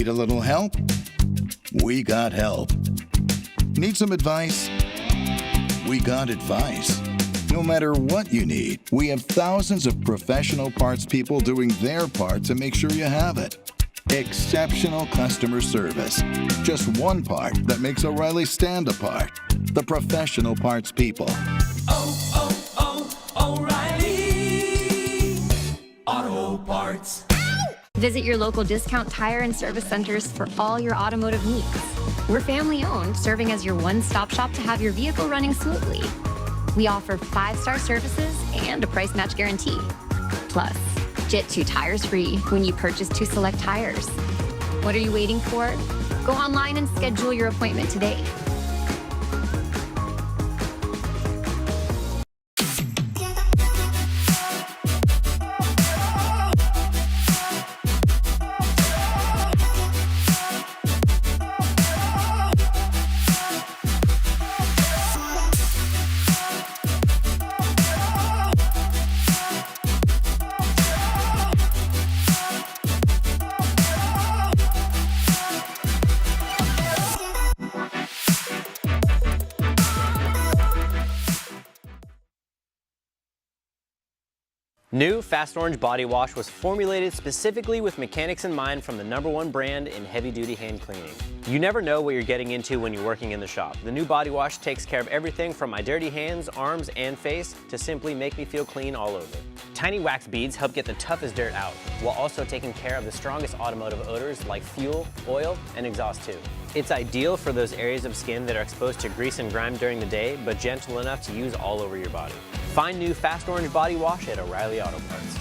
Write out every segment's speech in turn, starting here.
Need a little help? We got help. Need some advice? We got advice. No matter what you need, we have thousands of professional parts people doing their part to make sure you have it. Exceptional customer service. Just one part that makes O'Reilly stand apart. The professional parts people. O'Reilly Auto Parts. Visit your local discount tire and service centers for all your automotive needs. We're family owned, serving as your one-stop shop to have your vehicle running smoothly. We offer 5-star services and a price match guarantee. Plus, get 2 tires free when you purchase 2 select tires. What are you waiting for? Go online and schedule your appointment today. New Fast Orange Body Wash was formulated specifically with mechanics in mind from the #1 brand in heavy-duty hand cleaning. You never know what you're getting into when you're working in the shop. The new body wash takes care of everything from my dirty hands, arms, and face to simply make me feel clean all over. Tiny wax beads help get the toughest dirt out, while also taking care of the strongest automotive odors like fuel, oil, and exhaust too. It's ideal for those areas of skin that are exposed to grease and grime during the day, but gentle enough to use all over your body. Find new Fast Orange Body Wash at O'Reilly Auto Parts.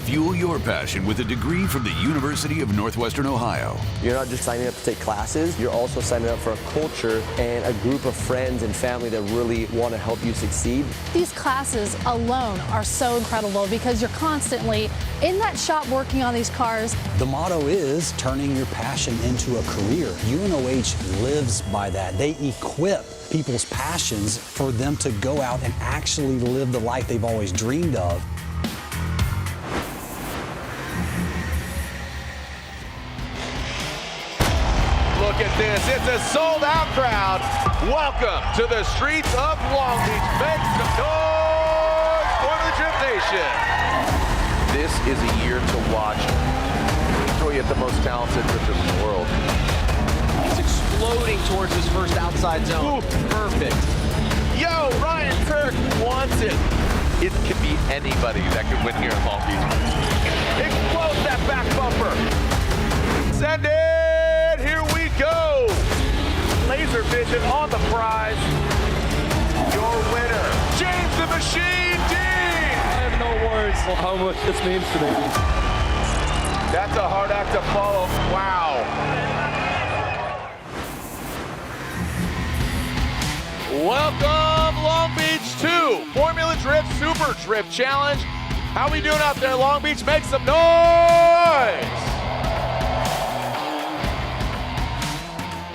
Fuel your passion with a degree from the University of Northwestern Ohio. You're not just signing up to take classes, you're also signing up for a culture and a group of friends and family that really want to help you succeed. These classes alone are so incredible because you're constantly in that shop working on these cars. The motto is turning your passion into a career. UNOH lives by that. They equip people's passions for them to go out and actually live the life they've always dreamed of. Look at this, it's a sold-out crowd. Welcome to the streets of Long Beach. Make some noise for the Drip Nation. This is a year to watch. Enjoy it, the most talented drifters in the world. He's exploding towards his first outside zone. Ooh. Perfect. Yo, Ryan Kirk wants it. It could be anybody that could win here in Long Beach. Explode that back bumper. Send it, here we go. Laser vision on the prize. Your winner, James the Machine Dean. I have no words for how much this means to me. That's a hard act to follow. Wow. Welcome, Long Beach, to Formula Drift Super Drift Challenge. How we doing out there, Long Beach? Make some noise.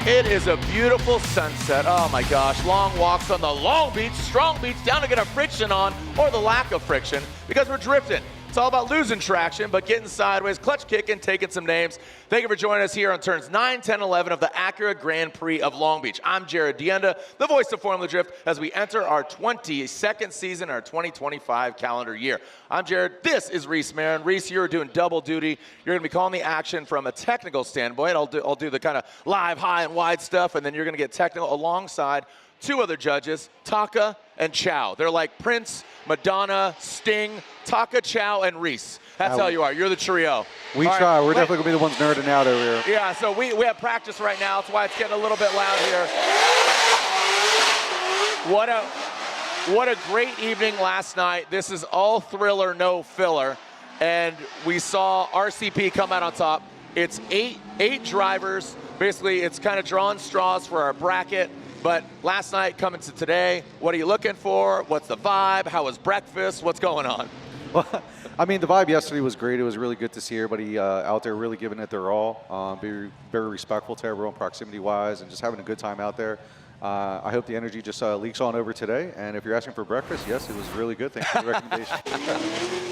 It is a beautiful sunset. Oh my gosh, long walks on the Long Beach, Strong Beach, down to get a friction on, or the lack of friction, because we're drifting. It's all about losing traction, but getting sideways, clutch kicking, taking some names. Thank you for joining us here on turns 9, 10, 11 of the Acura Grand Prix of Long Beach. I'm Jared Dienda, the voice of Formula Drift, as we enter our 22nd season, our 2025 calendar year. I'm Jared, this is Reese Marin. Reese, you're doing double duty. You're gonna be calling the action from a technical standpoint. I'll do the kind of live, high, and wide stuff, and then you're gonna get technical alongside 2 other judges, Taka and Chow. They're like Prince, Madonna, Sting, Taka, Chow, and Reese. That's how you are. You're the trio. We All try. right. We're definitely going to be the ones nerding out over here. Yeah, so we have practice right now. That's why it's getting a little bit loud here. What a great evening last night. This is all thriller, no filler. And we saw RCP come out on top. It's eight drivers. Basically, it's kind of drawing straws for our bracket. But last night coming to today, what are you looking for? What's the vibe? How was breakfast? What's going on? Well, I mean, the vibe yesterday was great. It was really good to see everybody out there really giving it their all, very, very respectful to everyone proximity-wise, and just having a good time out there. I hope the energy just leaks on over today. And if you're asking for breakfast, yes, it was really good. Thanks for the recommendation.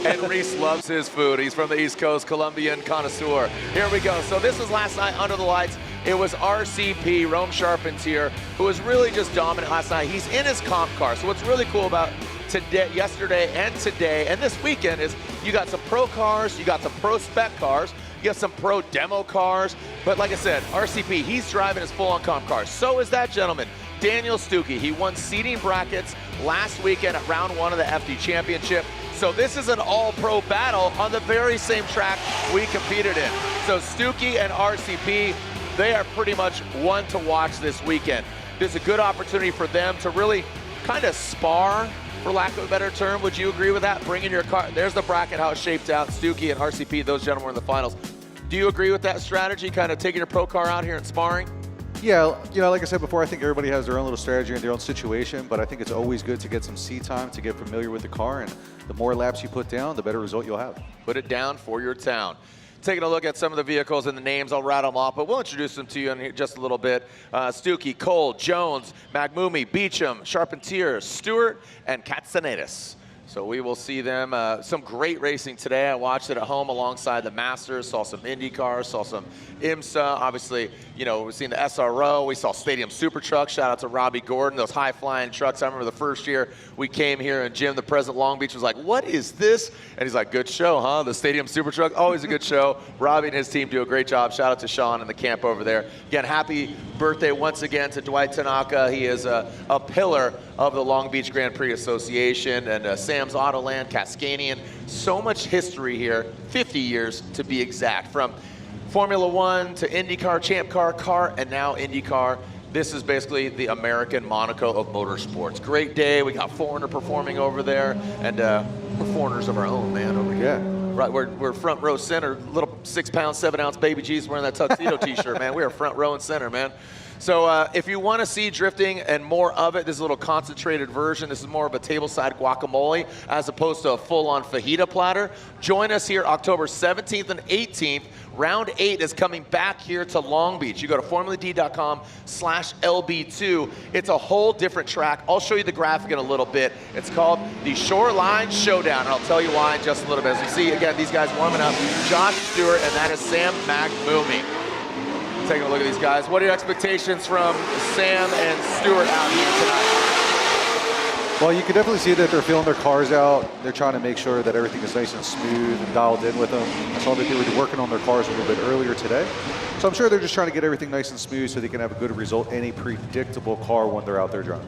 And Reese loves his food. He's from the East Coast, Colombian connoisseur. Here we go. So this was last night under the lights. It was RCP, Rome Charpentier, who was really just dominant last night. He's in his comp car. So what's really cool about today, yesterday and today and this weekend is you got some pro cars, you got some pro spec cars, you got some pro demo cars. But like I said, RCP, he's driving his full-on comp car. So is that gentleman, Daniel Stuckey. He won seeding brackets last weekend at round 1 of the FD Championship. So this is an all-pro battle on the very same track we competed in. So Stuckey and RCP, they are pretty much one to watch this weekend. There's a good opportunity for them to really kind of spar, for lack of a better term. Would you agree with that? Bringing your car, there's the bracket, how it's shaped out. Stuckey and RCP, those gentlemen were in the finals. Do you agree with that strategy, kind of taking your pro car out here and sparring? Yeah, you know, like I said before, I think everybody has their own little strategy and their own situation, but I think it's always good to get some seat time, to get familiar with the car, and the more laps you put down, the better result you'll have. Put it down for your town. Taking a look at some of the vehicles and the names, I'll rattle them off, but we'll introduce them to you in just a little bit. Stuckey, Cole, Jones, Magmumi, Beecham, Charpentier, Stewart, and Katsanidis. So we will see them. Some great racing today. I watched it at home alongside the Masters, saw some Indy cars, saw some IMSA. Obviously, you know, we've seen the SRO. We saw Stadium Super Truck. Shout out to Robbie Gordon, those high-flying trucks. I remember the first year we came here and Jim, the president of Long Beach, was like, what is this? And he's like, good show, huh? The Stadium Super Truck, always a good show. Robbie and his team do a great job. Shout out to Sean and the camp over there. Again, happy birthday once again to Dwight Tanaka. He is a pillar of the Long Beach Grand Prix Association, and Sam's Autoland, Cascadian. So much history here, 50 years to be exact, from Formula One to IndyCar, Champ Car, and now IndyCar. This is basically the American Monaco of motorsports. Great day. We got Foreigner performing over there, and we're foreigners of our own, man, over here. Right, we're front row center, little 6-pound, 7-ounce baby G's wearing that tuxedo t-shirt, man. We are front row and center, man. So if you want to see drifting and more of it, this is a little concentrated version. This is more of a tableside guacamole as opposed to a full-on fajita platter. Join us here October 17th and 18th. Round 8 is coming back here to Long Beach. You go to formuladcom/LB2. It's a whole different track. I'll show you the graphic in a little bit. It's called the Shoreline Showdown, and I'll tell you why in just a little bit. As you see, again, these guys warming up. Josh Stewart, and that is Sam Magmumi. Taking a look at these guys. What are your expectations from Sam and Stewart out here tonight? Well, you can definitely see that they're feeling their cars out. They're trying to make sure that everything is nice and smooth and dialed in with them. I saw that they were working on their cars a little bit earlier today. So I'm sure they're just trying to get everything nice and smooth so they can have a good result in a predictable car when they're out there driving.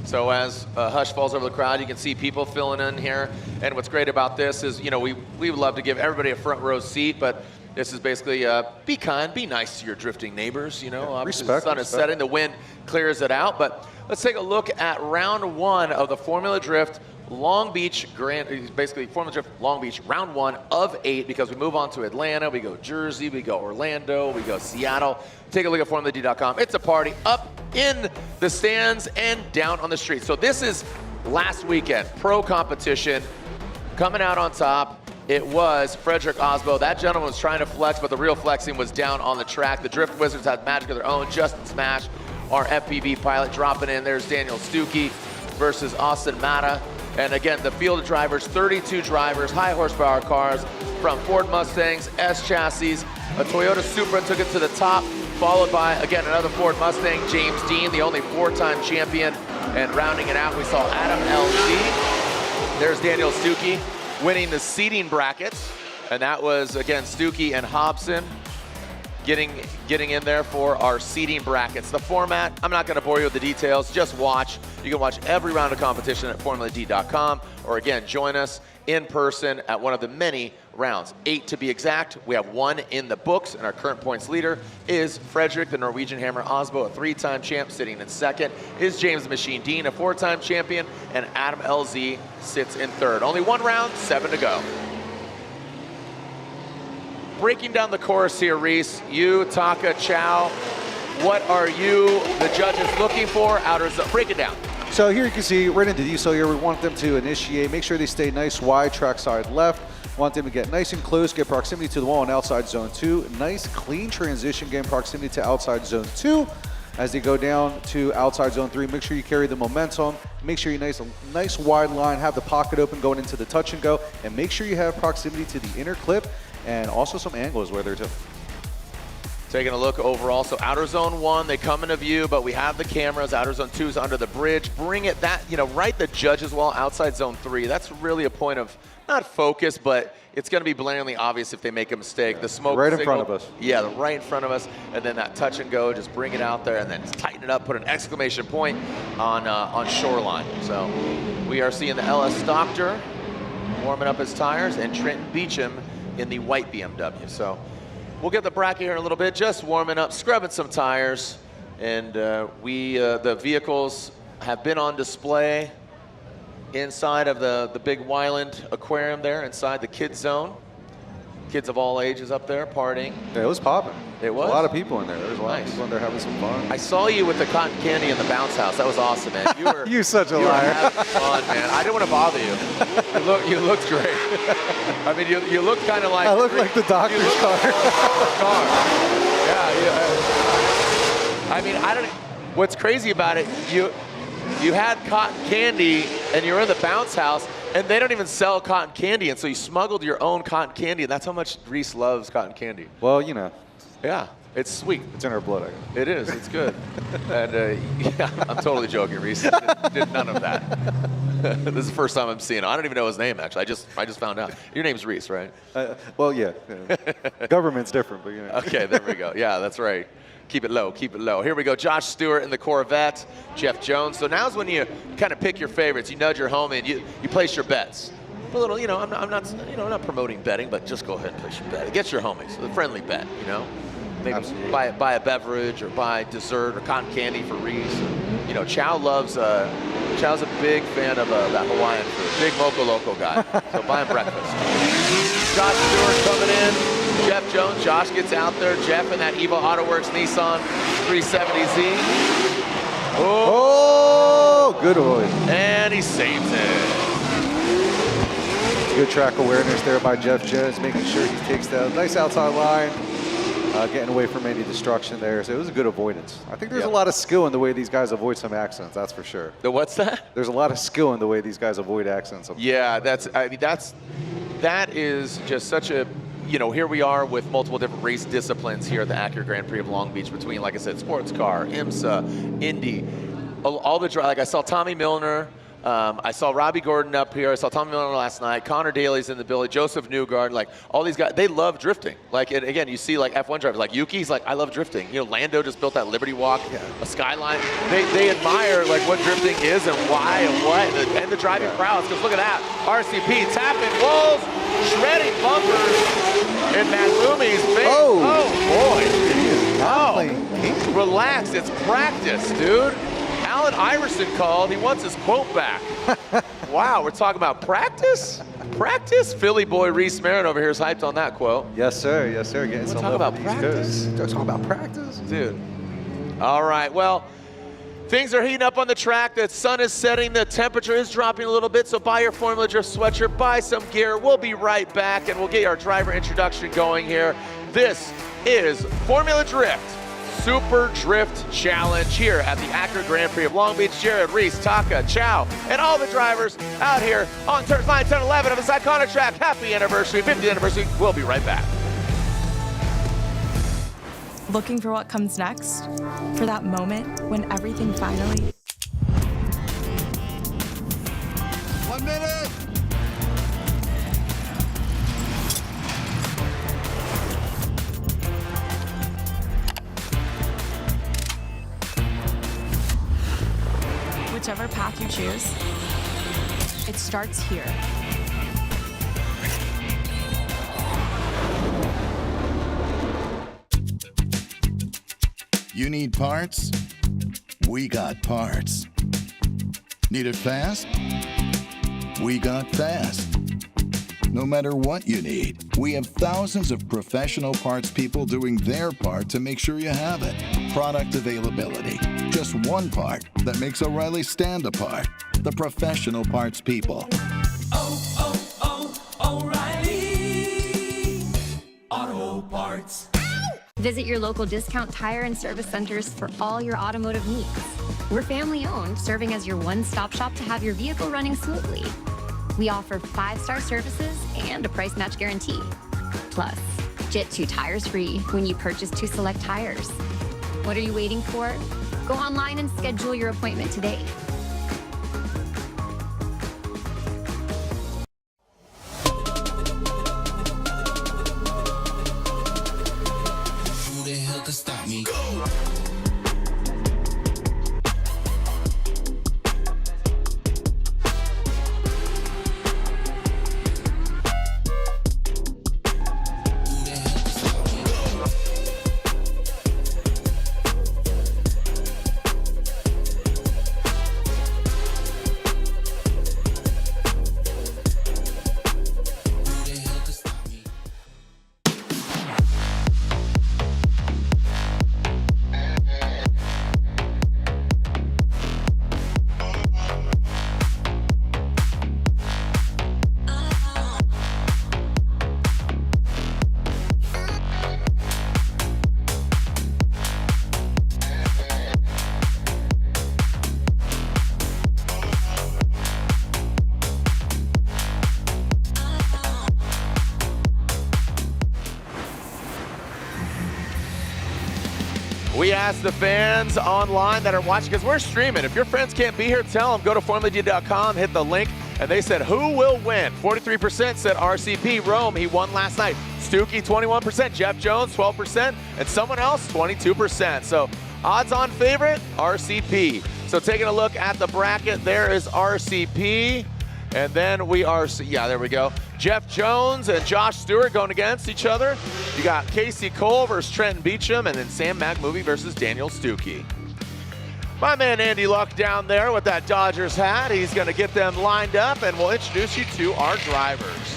So as a hush falls over the crowd, you can see people filling in here. And what's great about this is, you know, we would love to give everybody a front row seat, but this is basically be kind, be nice to your drifting neighbors. You know, obviously the sun is setting, the wind clears it out. But let's take a look at round 1 of the Formula Drift Long Beach basically Formula Drift Long Beach, round 1 of 8, because we move on to Atlanta, we go Jersey, we go Orlando, we go Seattle. Take a look at FormulaD.com. It's a party up in the stands and down on the street. So this is last weekend, pro competition, coming out on top. It was Frederick Osbo. That gentleman was trying to flex, but the real flexing was down on the track. The Drift Wizards had magic of their own. Justin Smash, our FPV pilot, dropping in. There's Daniel Stuckey versus Austin Mata. And again, the field of drivers, 32 drivers, high horsepower cars from Ford Mustangs, S chassis. A Toyota Supra took it to the top, followed by, again, another Ford Mustang, James Dean, the only 4-time champion. And rounding it out, we saw Adam LZ. There's Daniel Stuckey winning the seeding brackets, and that was, again, Stuckey and Hobson getting in there for our seeding brackets. The format, I'm not going to bore you with the details, just watch. You can watch every round of competition at FormulaD.com, or again, join us in person at one of the many rounds. 8 to be exact. We have 1 in the books, and our current points leader is Frederick, the Norwegian Hammer Osbo, a 3-time champ, sitting in 2nd. Is James the Machine Dean, a 4-time champion, and Adam LZ sits in 3rd. Only 1 round, 7 to go. Breaking down the course here, Reese, you, Taka, Chow, what are you, the judges, looking for? Break it down. So here you can see right into diesel here, we want them to initiate, make sure they stay nice wide, track side left. Want them to get nice and close, get proximity to the wall in outside zone 2. Nice clean transition, getting proximity to outside zone 2. As they go down to outside zone 3, make sure you carry the momentum. Make sure you nice wide line, have the pocket open going into the touch and go, and make sure you have proximity to the inner clip and also some angles where they're too. Taking a look overall, so outer zone 1, they come into view, but we have the cameras. Outer zone 2 is under the bridge. Bring it right the judges wall, outside zone 3. That's really a point of not focus, but it's going to be blatantly obvious if they make a mistake. The smoke right in signal, front of us. Yeah, right in front of us, and then that touch and go, just bring it out there and then tighten it up, put an exclamation point on shoreline. So we are seeing the LS Doctor warming up his tires and Trenton Beecham in the white BMW. So we'll get the bracket here in a little bit, just warming up, scrubbing some tires, and the vehicles have been on display inside of the big Wyland aquarium there, inside the kids zone. Kids of all ages up there partying. Yeah, it was popping. It was? A lot of people in there. There was a lot of people in there having some fun. I saw you with the cotton candy in the bounce house. That was awesome, man. You were You're such a you liar. Were having fun, man. I didn't want to bother you. You looked great. I mean, you looked kind of like. I look like the doctor's car. Yeah. I mean, what's crazy about it, you had cotton candy and you were in the bounce house, and they don't even sell cotton candy, and so you smuggled your own cotton candy, and that's how much Reese loves cotton candy. Well, you know. Yeah, it's sweet. It's in our blood, I guess. It is, it's good. And yeah, I'm totally joking, Reese. Did none of that. This is the first time I'm seeing him. I don't even know his name, actually. I just found out. Your name's Reese, right? Well, yeah. Government's different, but you know. Okay, there we go. Yeah, that's right. Keep it low, keep it low. Here we go, Josh Stewart in the Corvette, Jeff Jones. So now's when you kind of pick your favorites. You nudge your homie and you place your bets. A little, I'm not promoting betting, but just go ahead and place your bet. Get your homies, a friendly bet, Maybe buy a beverage or buy dessert or cotton candy for Reese. Chow's a big fan of that Hawaiian food. Big Moco Loco guy. So buy him breakfast. Josh Stewart coming in. Jeff Jones. Josh gets out there. Jeff in that Evo AutoWorks Nissan 370Z. Oh, good boy. And he saves it. Good track awareness there by Jeff Jones, making sure he takes that nice outside line. Getting away from any destruction there. So it was a good avoidance. I think there's a lot of skill in the way these guys avoid some accidents, that's for sure. What's that? There's a lot of skill in the way these guys avoid accidents. Yeah, that is just such a, here we are with multiple different race disciplines here at the Acura Grand Prix of Long Beach between, like I said, sports car, IMSA, Indy, all the, like I saw Tommy Milner, I saw Robbie Gordon up here. I saw Tommy Milner last night. Connor Daly's in the building. Joseph Newgard. Like, all these guys, they love drifting. Like, and again, you see, like, F1 drivers. Like, Yuki's like, I love drifting. Lando just built that Liberty Walk, a Skyline. They admire, like, what drifting is and why and what. And the driving crowds. Because look at that. RCP tapping walls, shredding bumpers in that Lumi's face. Oh, boy. Relax. It's practice, dude. Alan Iverson called. He wants his quote back. Wow, we're talking about practice? Practice? Philly boy Reese Marin over here is hyped on that quote. Yes, sir. Yes, sir. Getting some love about from the East practice? Coast. Talking about practice? Dude. All right, well, things are heating up on the track. The sun is setting. The temperature is dropping a little bit, so buy your Formula Drift sweatshirt, buy some gear. We'll be right back, and we'll get our driver introduction going here. This is Formula Drift Super Drift Challenge here at the Acura Grand Prix of Long Beach. Jared, Reese, Taka, Chow, and all the drivers out here on turns 9, 10, 11 of this iconic track. Happy anniversary, 50th anniversary. We'll be right back. Looking for what comes next? For that moment when everything finally... 1 minute! Whichever path you choose, it starts here. You need parts? We got parts. Need it fast? We got fast. No matter what you need, we have thousands of professional parts people doing their part to make sure you have it. Product availability. Just one part that makes O'Reilly stand apart. The professional parts people. O'Reilly Auto Parts. Visit your local discount tire and service centers for all your automotive needs. We're family-owned, serving as your one-stop shop to have your vehicle running smoothly. We offer 5-star services and a price match guarantee. Plus, get 2 tires free when you purchase 2 select tires. What are you waiting for? Go online and schedule your appointment today. Who the hell can stop me? We asked the fans online that are watching, because we're streaming. If your friends can't be here, tell them, go to FormulaD.com, hit the link, and they said, who will win? 43% said RCP. Rome, he won last night. Stuckey, 21%. Jeff Jones, 12%. And someone else, 22%. So odds-on favorite, RCP. So taking a look at the bracket, there is RCP. And then we are, yeah, there we go. Jeff Jones and Josh Stewart going against each other. You got Casey Cole versus Trenton Beecham, and then Sam Magmovie versus Daniel Stuckey. My man Andy Luck down there with that Dodgers hat. He's going to get them lined up, and we'll introduce you to our drivers.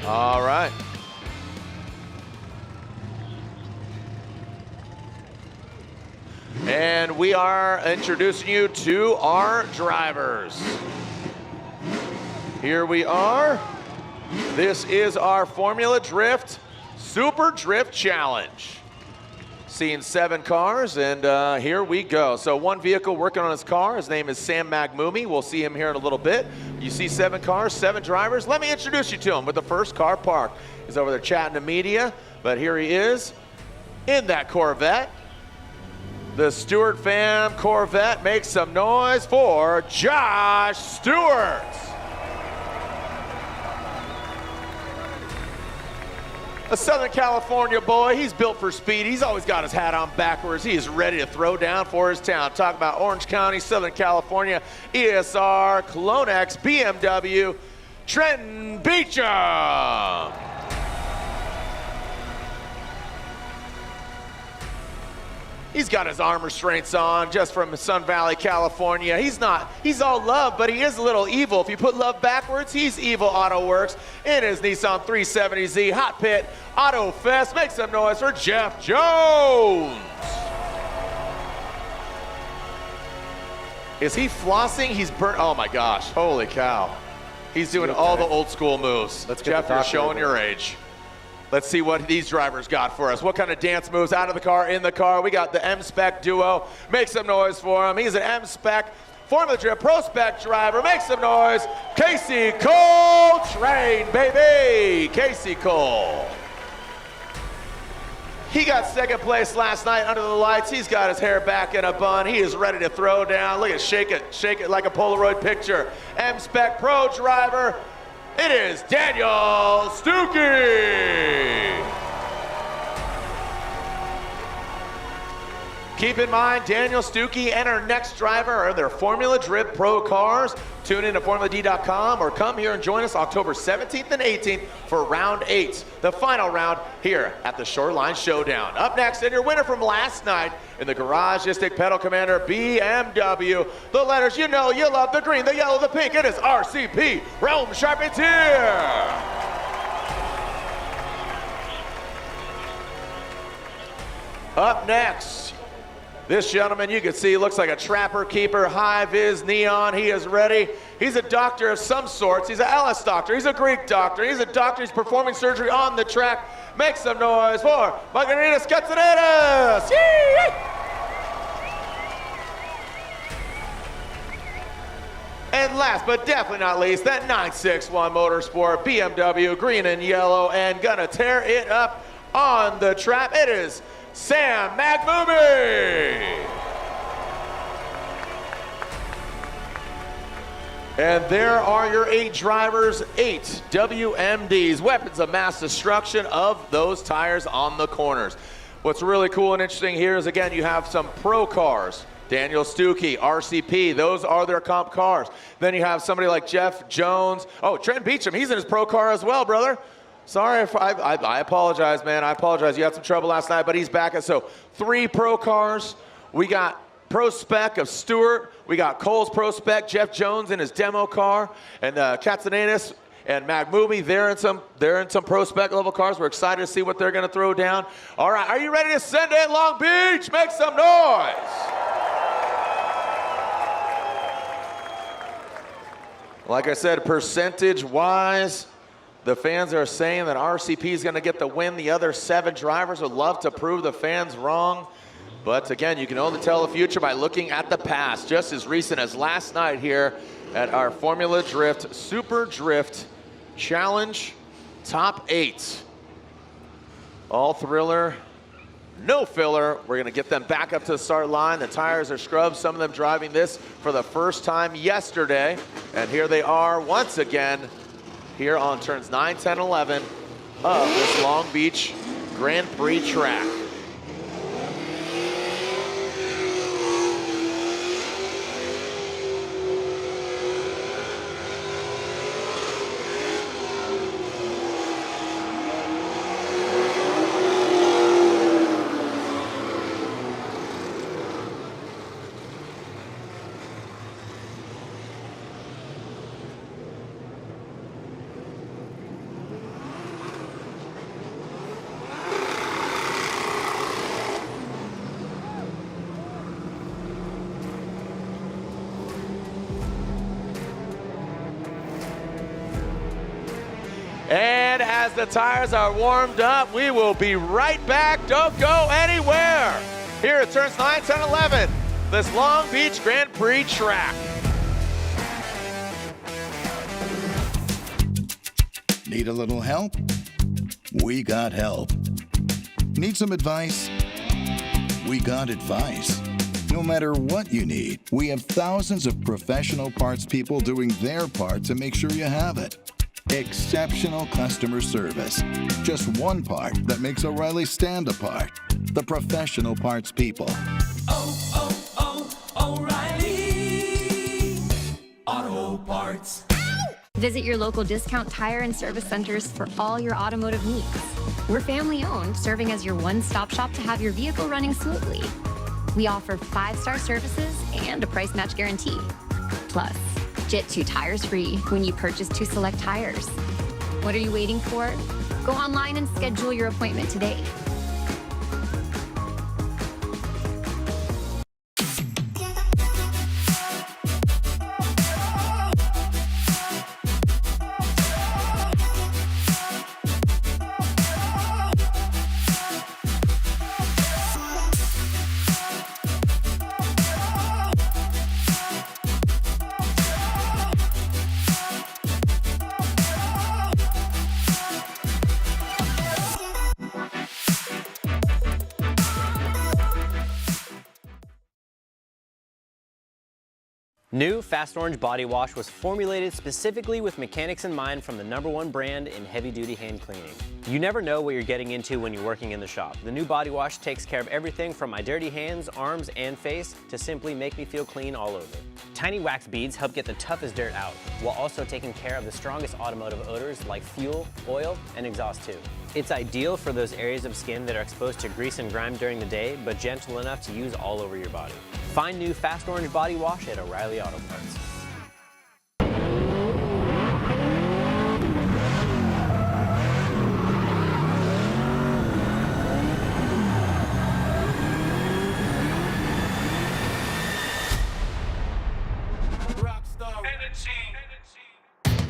All right. And we are introducing you to our drivers. Here we are. This is our Formula Drift Super Drift Challenge. Seeing 7 cars, and here we go. So one vehicle working on his car. His name is Sam Magmovie. We'll see him here in a little bit. You see 7 cars, 7 drivers. Let me introduce you to him with the first car parked. He's over there chatting to media, but here he is in that Corvette. The Stewart fam Corvette. Makes some noise for Josh Stewart. A Southern California boy, he's built for speed. He's always got his hat on backwards. He is ready to throw down for his town. Talk about Orange County, Southern California, ESR, Colonex, BMW, Trenton Beecham. He's got his arm restraints on just from Sun Valley, California. He's all love, but he is a little evil. If you put love backwards, he's Evil Auto Works in his Nissan 370Z Hot Pit Auto Fest. Make some noise for Jeff Jones. Is he flossing? He's burnt. Oh my gosh, holy cow. He's doing all the old school moves. Jeff, you're showing your age. Let's see what these drivers got for us. What kind of dance moves out of the car, in the car. We got the M-Spec duo. Make some noise for him. He's an M-Spec Formula Drift Pro Spec driver. Make some noise. Casey Cole, train, baby. Casey Cole. He got second place last night under the lights. He's got his hair back in a bun. He is ready to throw down. Look at shake it like a Polaroid picture. M-Spec Pro driver. It is Daniel Stuckey. Keep in mind, Daniel Stuckey and our next driver are in their Formula Drift Pro cars. Tune in to FormulaD.com or come here and join us October 17th and 18th for round 8, the final round here at the Shoreline Showdown. Up next, and your winner from last night in the Garagistic Pedal Commander BMW. The letters you know, you love, the green, the yellow, the pink. It is RCP Realm Charpentier. Up next, this gentleman you can see looks like a trapper keeper, high-vis neon. He is ready. He's a doctor of some sorts. He's an Ellis doctor. He's a Greek doctor. He's a doctor. He's performing surgery on the track. Make some noise for Margaritas Katsanidis. And last but definitely not least, that 961 Motorsport BMW, green and yellow, and gonna tear it up on the track. It is Sam Magmumi. And there are your 8 drivers, 8 WMDs, weapons of mass destruction of those tires on the corners. What's really cool and interesting here is, again, you have some pro cars. Daniel Stuckey, RCP, those are their comp cars. Then you have somebody like Jeff Jones. Oh, Trent Beecham, he's in his pro car as well, brother. Sorry, if I apologize, man. I apologize. You had some trouble last night, but he's back. And so 3 pro cars. We got Pro Spec of Stewart. We got Cole's Pro Spec, Jeff Jones in his demo car, and Katsanidis and Magmumi. They're in some Pro Spec level cars. We're excited to see what they're going to throw down. All right, are you ready to send it, Long Beach? Make some noise. Like I said, percentage-wise, the fans are saying that RCP is going to get the win. The other 7 drivers would love to prove the fans wrong. But again, you can only tell the future by looking at the past. Just as recent as last night here at our Formula Drift Super Drift Challenge Top 8. All thriller, no filler. We're going to get them back up to the start line. The tires are scrubbed. Some of them driving this for the first time yesterday. And here they are once again here on turns 9, 10, 11 of this Long Beach Grand Prix track. And as the tires are warmed up, we will be right back. Don't go anywhere. Here at turns 9, 10, 11, this Long Beach Grand Prix track. Need a little help? We got help. Need some advice? We got advice. No matter what you need, we have thousands of professional parts people doing their part to make sure you have it. Exceptional customer service. Just one part that makes O'Reilly stand apart. The professional parts people. O'Reilly Auto Parts. Visit your local discount tire and service centers for all your automotive needs. We're family owned, serving as your one-stop shop to have your vehicle running smoothly. We offer 5-star services and a price match guarantee. Plus, get 2 tires free when you purchase 2 select tires. What are you waiting for? Go online and schedule your appointment today. New Fast Orange Body Wash was formulated specifically with mechanics in mind from the #1 brand in heavy-duty hand cleaning. You never know what you're getting into when you're working in the shop. The new body wash takes care of everything from my dirty hands, arms, and face to simply make me feel clean all over. Tiny wax beads help get the toughest dirt out, while also taking care of the strongest automotive odors like fuel, oil, and exhaust too. It's ideal for those areas of skin that are exposed to grease and grime during the day, but gentle enough to use all over your body. Find new Fast Orange Body Wash at O'Reilly Auto Parts.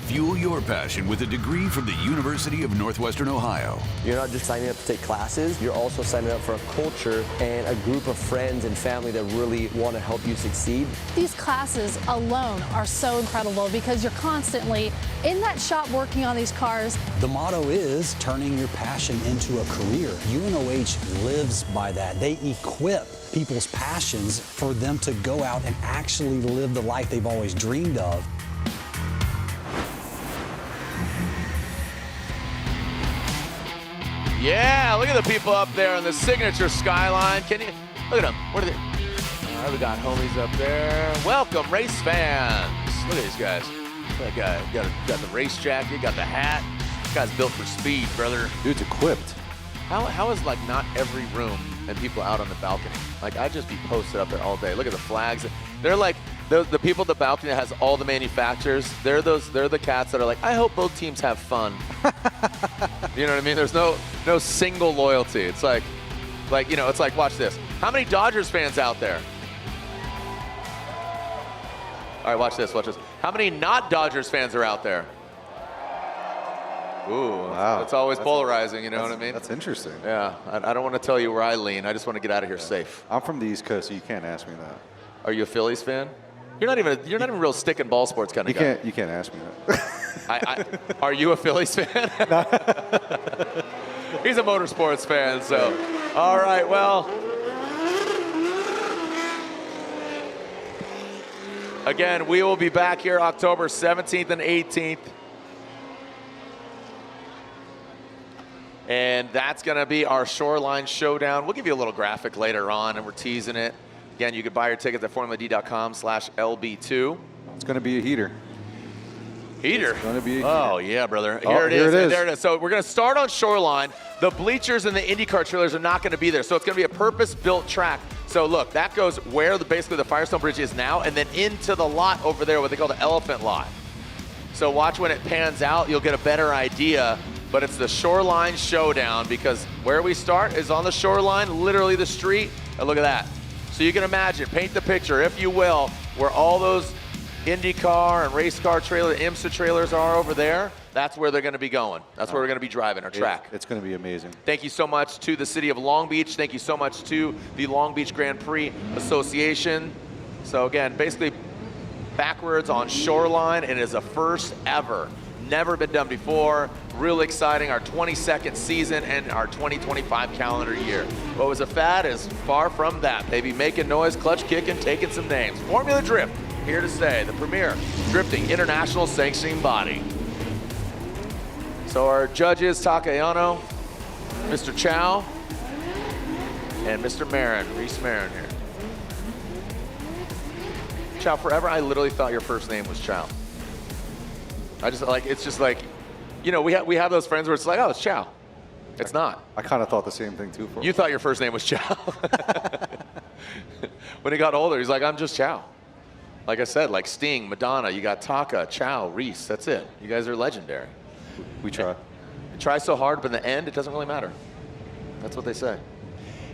Fuel your passion with a degree from the University of Northwestern Ohio. You're not just signing up to take classes, you're also signing up for a culture and a group of friends and family that really want to help you succeed. These classes alone are so incredible because you're constantly in that shop working on these cars. The motto is turning your passion into a career. UNOH lives by that. They equip people's passions for them to go out and actually live the life they've always dreamed of. Yeah, look at the people up there on the signature skyline. Can you look at them? What are they? All right, we got homies up there. Welcome, race fans. Look at these guys. That guy got the race jacket, got the hat. This guy's built for speed, brother. Dude's equipped. How is like not every room and people out on the balcony? Like I'd just be posted up there all day. Look at the flags. They're like the people at the balcony that has all the manufacturers. They're the cats that are like, I hope both teams have fun. You know what I mean? There's no single loyalty. It's like you know, it's like, watch this. How many Dodgers fans out there? All right, watch this, watch this. How many not Dodgers fans are out there? Ooh, wow. It's always polarizing, you know what I mean? That's interesting. Yeah, I don't want to tell you where I lean. I just want to get out of here safe. I'm from the East Coast, so you can't ask me that. Are you a Phillies fan? You're not even real stick and ball sports kind of guy. You can't ask me that. Are you a Phillies fan? He's a Motorsports fan, so. All right, well. Again, we will be back here October 17th and 18th. And that's going to be our Shoreline Showdown. We'll give you a little graphic later on, and we're teasing it. Again, you can buy your tickets at formuladcom/LB2. It's going to be a heater. Heater? It's going to be a heater. Oh, yeah, brother. Here it is. There it is. So we're going to start on Shoreline. The bleachers and the IndyCar trailers are not going to be there. So it's going to be a purpose-built track. So look, that goes where basically the Firestone Bridge is now, and then into the lot over there, what they call the elephant lot. So watch when it pans out, you'll get a better idea. But it's the Shoreline Showdown because where we start is on the shoreline, literally the street. And look at that. So you can imagine, paint the picture, if you will, where all those IndyCar and race car trailer, IMSA trailers are over there. That's where they're going to be going. That's where we're going to be driving our track. It's going to be amazing. Thank you so much to the city of Long Beach. Thank you so much to the Long Beach Grand Prix Association. So again, basically backwards on Shoreline. It is a first ever. Never been done before. Real exciting. Our 22nd season and our 2025 calendar year. What was a fad is far from that, baby. Making noise, clutch kicking, taking some names. Formula Drift, here to stay. The premier drifting international sanctioning body. So our judges, Takayano, Mr. Chow, and Mr. Marin, Reese Marin here. Chow, forever I literally thought your first name was Chow. I just like, it's just like, you know, we have those friends where it's like, oh, it's Chow. It's not. I kind of thought the same thing too. You thought your first name was Chow. When he got older, he's like, I'm just Chow. Like I said, like Sting, Madonna, you got Taka, Chow, Reese, that's it. You guys are legendary. We try. You try so hard, but in the end, it doesn't really matter. That's what they say.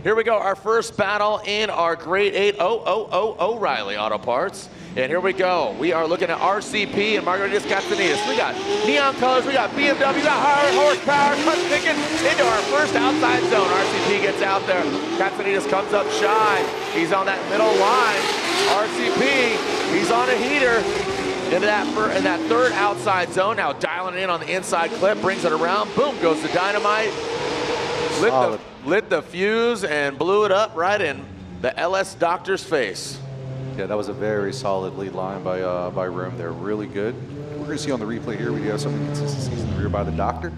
Here we go, our first battle in our Grade 8 O'Reilly Auto Parts. And here we go. We are looking at RCP and Margaritas Castanillas. We got neon colors, we got BMW, we got higher horsepower, clutch kicking into our first outside zone. RCP gets out there. Castanillas comes up shy. He's on that middle line. RCP, he's on a heater. Into that third outside zone. Now dialing in on the inside clip, brings it around. Boom, goes the dynamite. Lit the fuse and blew it up right in the LS Doctor's face. Yeah, that was a very solid lead line by Rome there. Really good. We're going to see on the replay here, we do have some inconsistencies in the rear by the doctor.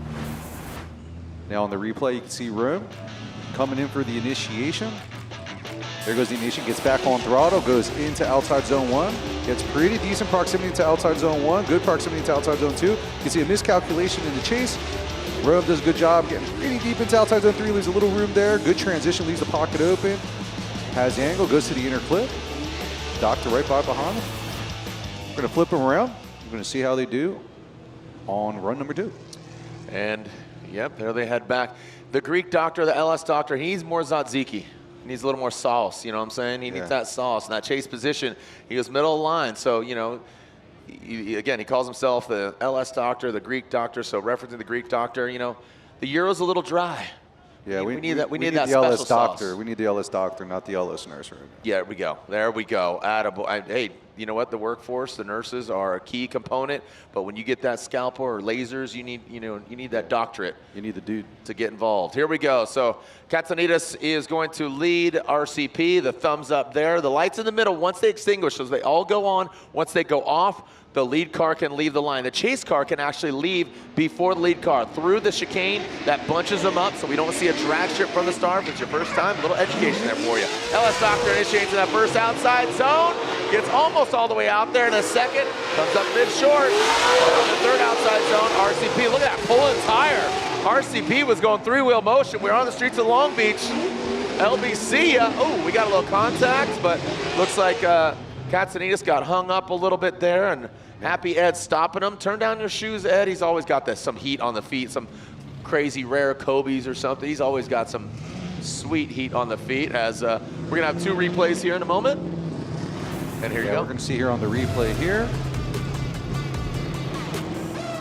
Now on the replay, you can see Rome coming in for the initiation. There goes the initiation, gets back on throttle, goes into outside zone 1, gets pretty decent proximity to outside zone 1, good proximity to outside zone 2. You can see a miscalculation in the chase. Rome does a good job getting pretty deep into outside zone 3, leaves a little room there. Good transition, leaves the pocket open. Has the angle, goes to the inner clip. Doctor right by behind him. We're going to flip them around. We're going to see how they do on run number 2. And, yep, there they head back. The Greek doctor, the LS doctor, he needs more tzatziki. He needs a little more sauce, you know what I'm saying? He needs that sauce and that chase position. He goes middle of the line. So, you know, again, he calls himself the LS doctor, the Greek doctor. So referencing the Greek doctor, you know, the Euro's a little dry. Yeah, we need that the special LS doctor. sauce. We need the LS doctor, not the LS nurse. Right? Yeah, there we go. There we go. Attaboy. Hey, you know what? The workforce, the nurses are a key component. But when you get that scalpel or lasers, you need that doctorate. You need the dude to get involved. Here we go. So Katsanides is going to lead RCP. The thumbs up there. The lights in the middle. Once they extinguish, so they all go on. Once they go off, the lead car can leave the line. The chase car can actually leave before the lead car through the chicane. That bunches them up so we don't see a drag strip from the start. If it's your first time, a little education there for you. LS Doctor initiates in that first outside zone. Gets almost all the way out there in a second. Comes up mid-short. The third outside zone, RCP. Look at that pulling tire. RCP was going 3-wheel motion. We're on the streets of Long Beach. LBC, oh, we got a little contact, but looks like Katsanides got hung up a little bit there, and Happy Ed's stopping him. Turn down your shoes, Ed. He's always got some heat on the feet, some crazy rare Kobe's or something. He's always got some sweet heat on the feet. As we're going to have 2 replays here in a moment. And here you go. We're going to see here on the replay here.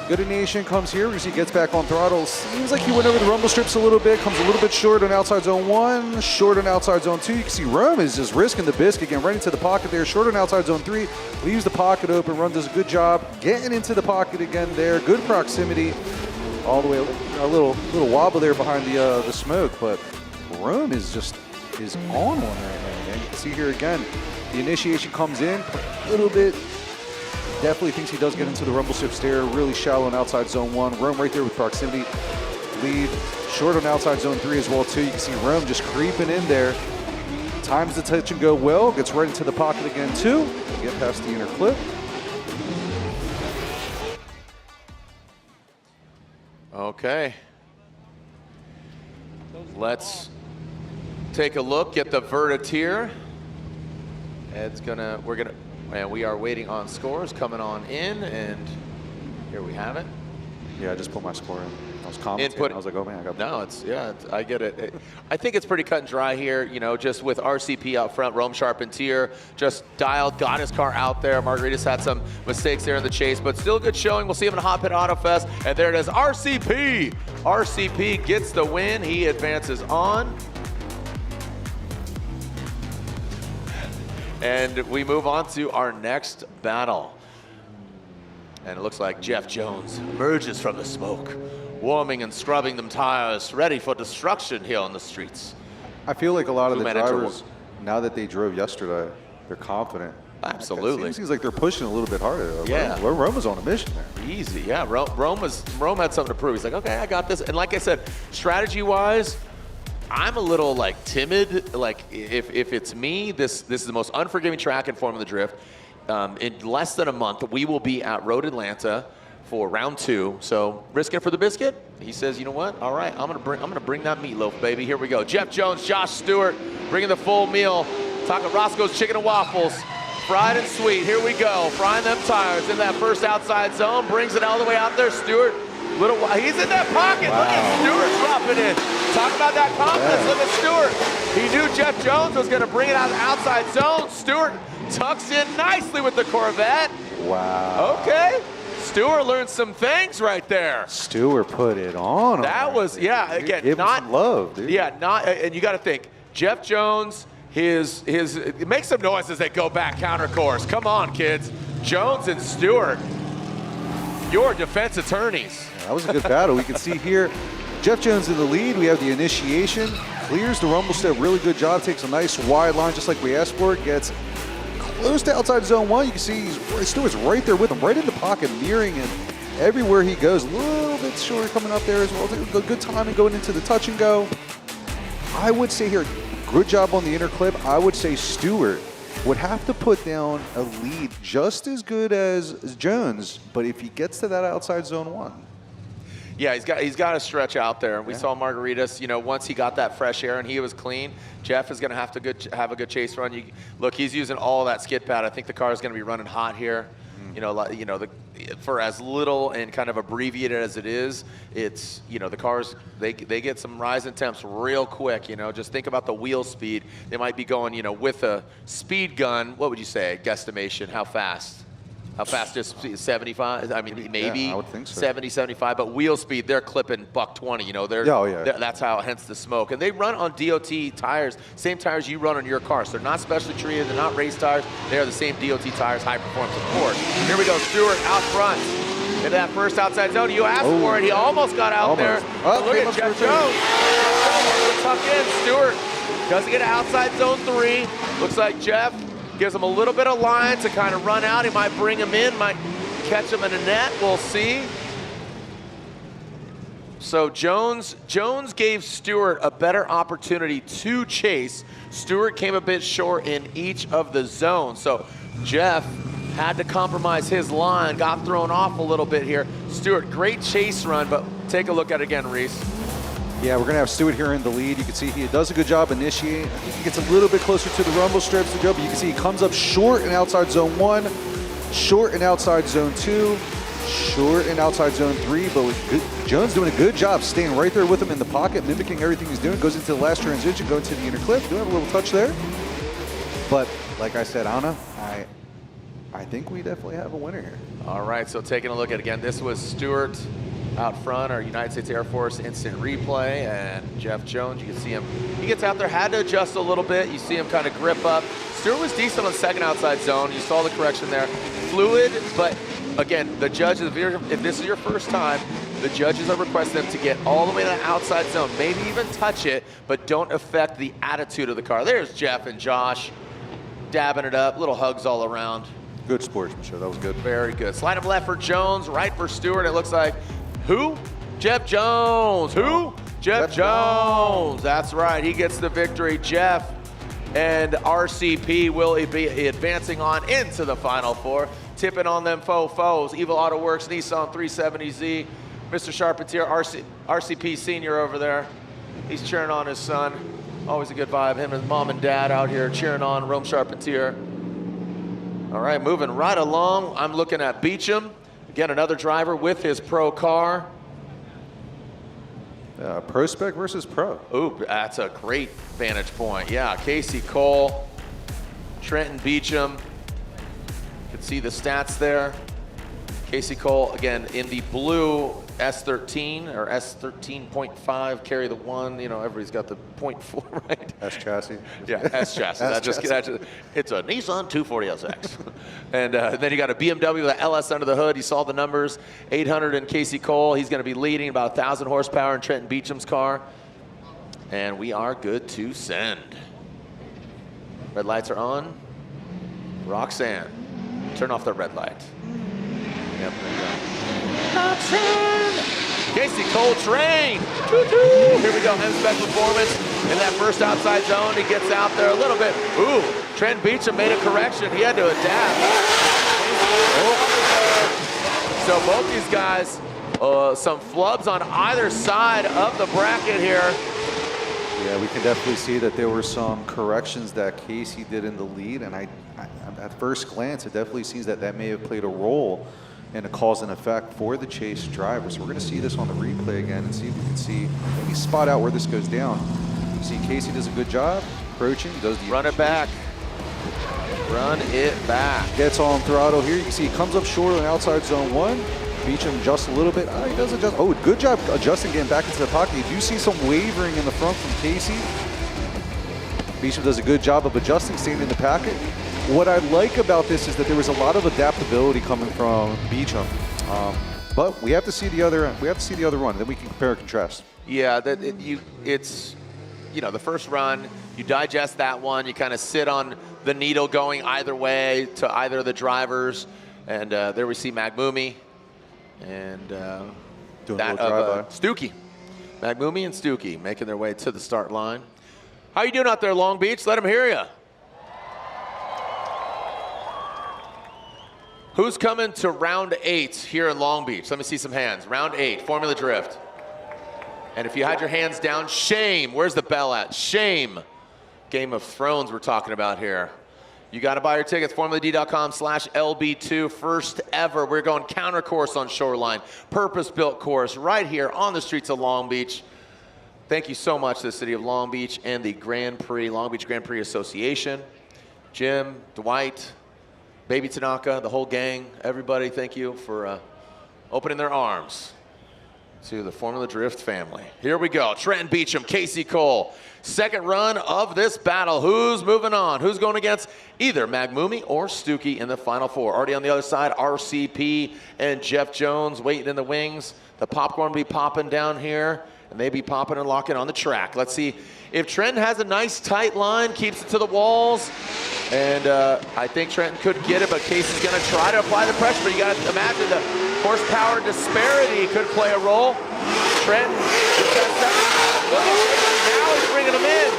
Good Nation comes here. We see he gets back on throttle. Seems like he went over the rumble strips a little bit. Comes a little bit short on outside zone 1, short on outside zone 2. You can see Rome is just risking the biscuit, getting right into the pocket there. Short on outside zone 3, leaves the pocket open. Rome does a good job getting into the pocket again there. Good proximity, all the way. A little wobble there behind the smoke, but Rome is on one right now. Man. You can see here again, the initiation comes in a little bit. Definitely thinks he does get into the rumble strips there. Really shallow on outside zone 1. Rome right there with proximity. Lead short on outside zone 3 as well too. You can see Rome just creeping in there. Times the touch and go well. Gets right into the pocket again too. Get past the inner clip. Okay. Let's take a look at the vertiteur. And we are waiting on scores coming on in, and here we have it. Yeah, I just put my score in. I was commentating. I was like, oh man, I got. No, I get it. I think it's pretty cut and dry here. You know, just with RCP out front, Rome Charpentier just dialed, got his car out there. Margaritas had some mistakes there in the chase, but still a good showing. We'll see him in a Hot Pit Auto Fest, and there it is. RCP. RCP gets the win. He advances on. And we move on to our next battle. And it looks like Jeff Jones emerges from the smoke, warming and scrubbing them tires, ready for destruction here on the streets. I feel like a lot of the drivers, now that they drove yesterday, they're confident. Absolutely. It seems like they're pushing a little bit harder. Yeah. Rome was on a mission there. Easy, yeah. Rome had something to prove. He's like, okay, I got this. And like I said, strategy-wise, I'm a little like timid. Like if it's me, this is the most unforgiving track in Formula Drift. In less than a month, we will be at Road Atlanta for round 2. So risking for the biscuit. He says, you know what? All right, I'm gonna bring that meatloaf, baby. Here we go. Jeff Jones, Josh Stewart, bringing the full meal. Taco Roscoe's Chicken and Waffles, fried and sweet. Here we go. Frying them tires in that first outside zone. Brings it all the way out there. Stewart. He's in that pocket. Wow. Look at Stewart dropping in. Talk about that confidence. Yeah. Look at Stewart. He knew Jeff Jones was going to bring it out of the outside zone. Stewart tucks in nicely with the Corvette. Wow. Okay. Stewart learned some things right there. Stewart put it on. That was, yeah, again, give not him some love, dude. Yeah, and you got to think, Jeff Jones, make some noise as they go back counter course. Come on, kids. Jones and Stewart, your defense attorneys. That was a good battle. We can see here, Jeff Jones in the lead. We have the initiation. Clears the rumble step. Really good job. Takes a nice wide line just like we asked for. Gets close to outside zone 1. You can see Stewart's right there with him, right in the pocket, mirroring him everywhere he goes. A little bit short coming up there as well. Good timing going into the touch and go. I would say here, good job on the inner clip. I would say Stewart would have to put down a lead just as good as Jones, but if he gets to that outside zone 1. Yeah, he's got to stretch out there. We saw Margaritas, you know, once he got that fresh air and he was clean, Jeff is going to have to have a good chase run. Look, he's using all that skid pad. I think the car is going to be running hot here. You know, for as little and kind of abbreviated as it is, it's, you know, the cars, they get some rise in temps real quick, you know. Just think about the wheel speed. They might be going, you know, with a speed gun, what would you say, guesstimation, how fast? How fast is 75? I mean, maybe yeah, I would think so. 70, 75, but wheel speed, they're clipping $120, you know. That's how, hence the smoke. And they run on DOT tires, same tires you run on your car. So they're not specially treated, they're not race tires, they are the same DOT tires, high performance, of course. Here we go, Stewart out front. Into that first outside zone, you asked for it, he almost got out there. Look at Jeff Jones. Tuck in, Stewart doesn't get outside zone 3. Looks like Jeff gives him a little bit of line to kind of run out. He might bring him in, might catch him in a net. We'll see. So Jones gave Stewart a better opportunity to chase. Stewart came a bit short in each of the zones. So Jeff had to compromise his line, got thrown off a little bit here. Stewart, great chase run, but take a look at it again, Reese. Yeah, we're going to have Stewart here in the lead. You can see he does a good job initiating. I think he gets a little bit closer to the rumble strips to go, but you can see he comes up short in outside zone 1, short in outside zone 2, short in outside zone 3, but with Jones doing a good job staying right there with him in the pocket, mimicking everything he's doing, goes into the last transition, going to the inner clip, doing a little touch there. But like I said, Anna, I think we definitely have a winner here. All right, so taking a look at, again, this was Stewart out front, our United States Air Force instant replay, and Jeff Jones, you can see him, he gets out there, had to adjust a little bit. You see him kind of grip up. Stewart was decent on the second outside zone. You saw the correction there. Fluid, but again, the judges, if this is your first time, the judges are requesting them to get all the way to the outside zone, maybe even touch it, but don't affect the attitude of the car. There's Jeff and Josh dabbing it up, little hugs all around. Good sportsmanship, that was good. Very good. Slide him left for Jones, right for Stewart. It looks like, who? Jeff Jones. Who? Jeff Jones. That's right. He gets the victory. Jeff and RCP will be advancing on into the Final Four. Tipping on them foes. Evil Auto Works, Nissan 370Z. Mr. Charpentier, RCP Senior over there. He's cheering on his son. Always a good vibe. Him and mom and dad out here cheering on Rome Charpentier. All right, moving right along. I'm looking at Beecham. Again, another driver with his pro car. Pro spec versus pro. Ooh, that's a great vantage point. Yeah, Casey Cole, Trenton Beecham. You can see the stats there. Casey Cole, again, in the blue S13 or S13.5, carry the 1. You know, everybody's got the 0.4, right? S chassis. Yeah, S chassis. It's a Nissan 240SX. And then you got a BMW with an LS under the hood. You saw the numbers. 800 in Casey Cole. He's going to be leading about 1,000 horsepower in Trenton Beecham's car. And we are good to send. Red lights are on. Roxanne, turn off the red light. Yep, there you go. Casey Cole train. Here we go, M-Spec Performance in that first outside zone. He gets out there a little bit. Ooh, Trent Beecham made a correction. He had to adapt. So both these guys, some flubs on either side of the bracket here. Yeah, we can definitely see that there were some corrections that Casey did in the lead, and at first glance, it definitely seems that that may have played a role in a cause and effect for the chase driver. So we're going to see this on the replay again and see if we can see, maybe spot out where this goes down. You see Casey does a good job approaching, does the run it back. Run it back. Gets on throttle here. You can see he comes up short on outside zone 1. Beecham adjusts a little bit. He does adjust. Oh, good job adjusting, getting back into the pocket. You do see some wavering in the front from Casey. Beecham does a good job of adjusting, staying in the packet. What I like about this is that there was a lot of adaptability coming from Beecham, but we have to see the other. We have to see the other run. Then we can compare and contrast. Yeah, it's you know, the first run You digest that one. You kind of sit on the needle going either way to either of the drivers. And there we see Magmumi and that of Stuckey. Magmumi and Stuckey making their way to the start line. How you doing out there, Long Beach? Let them hear you. Who's coming to round 8 here in Long Beach? Let me see some hands. Round 8, Formula Drift. And if you had your hands down, shame. Where's the bell at? Shame. Game of Thrones we're talking about here. You got to buy your tickets, formuladcom/LB2. First ever. We're going counter course on Shoreline. Purpose-built course right here on the streets of Long Beach. Thank you so much to the City of Long Beach and the Grand Prix, Long Beach Grand Prix Association. Jim, Dwight, Baby Tanaka, the whole gang, everybody, thank you for opening their arms to the Formula Drift family. Here we go. Trenton Beecham, Casey Cole. Second run of this battle. Who's moving on? Who's going against either Magmumi or Stuckey in the final 4? Already on the other side, RCP and Jeff Jones waiting in the wings. The popcorn will be popping down here, and they be popping and locking on the track. Let's see if Trenton has a nice tight line, keeps it to the walls. And I think Trenton could get it, but Casey's going to try to apply the pressure. But you got to imagine the horsepower disparity could play a role. Trenton now he's bringing him in.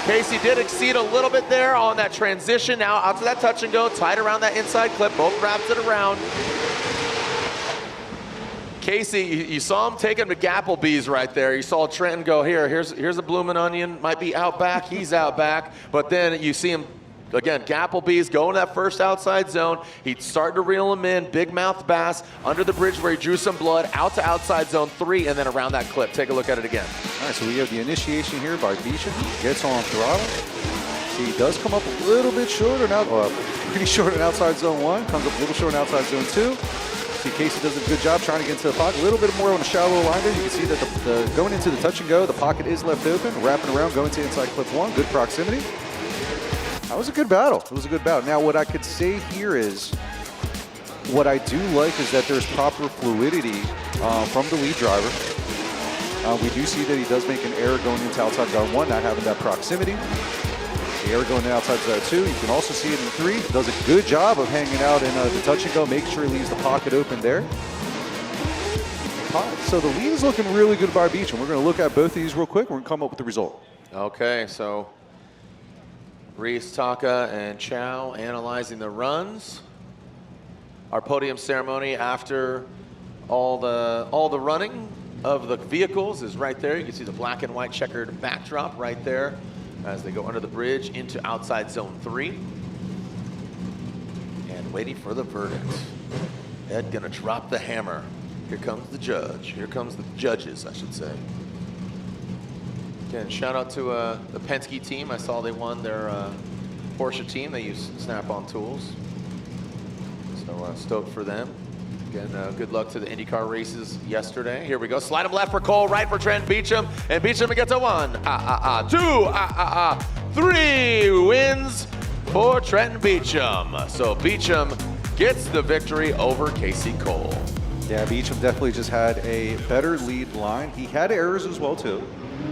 Casey did exceed a little bit there on that transition. Now out to that touch and go, tight around that inside clip. Both wraps it around. Casey, you saw him take him to Gapplebee's right there. You saw Trenton go, here's a bloomin' onion. Might be out back. He's out back. But then you see him, again, Gapplebee's going to that first outside zone. He's starting to reel him in. Big mouth bass under the bridge where he drew some blood. Out to outside zone 3 and then around that clip. Take a look at it again. All right, so we have the initiation here by Beecham. Gets on throttle. He does come up a little bit short, pretty short in outside zone 1. Comes up a little short in outside zone 2. See, Casey does a good job trying to get into the pocket. A little bit more on a shallow line there. You can see that the going into the touch and go, the pocket is left open. Wrapping around, going to inside clip 1. Good proximity. That was a good battle. It was a good battle. Now, what I could say here is, what I do like is that there's proper fluidity from the lead driver. We do see that he does make an error going into outside zone 1, not having that proximity. The error going to outside zone 2. You can also see it in 3. Does a good job of hanging out in the touch and go, make sure he leaves the pocket open there. So the lead is looking really good by Beecham. We're going to look at both of these real quick. We're going to come up with the result. Okay, so Reese, Taka, and Chow analyzing the runs. Our podium ceremony after all the running of the vehicles is right there. You can see the black and white checkered backdrop right there as they go under the bridge into outside zone 3. And waiting for the verdict. Ed gonna drop the hammer. Here comes the judge. Here comes the judges, I should say. Again, shout out to the Penske team. I saw they won their Porsche team. They use Snap-on tools. So stoked for them. Again, good luck to the IndyCar races yesterday. Here we go. Slide him left for Cole, right for Trent Beecham. And Beecham gets a 1, 2, 3 wins for Trenton Beecham. So Beecham gets the victory over Casey Cole. Yeah, Beecham definitely just had a better lead line. He had errors as well, too.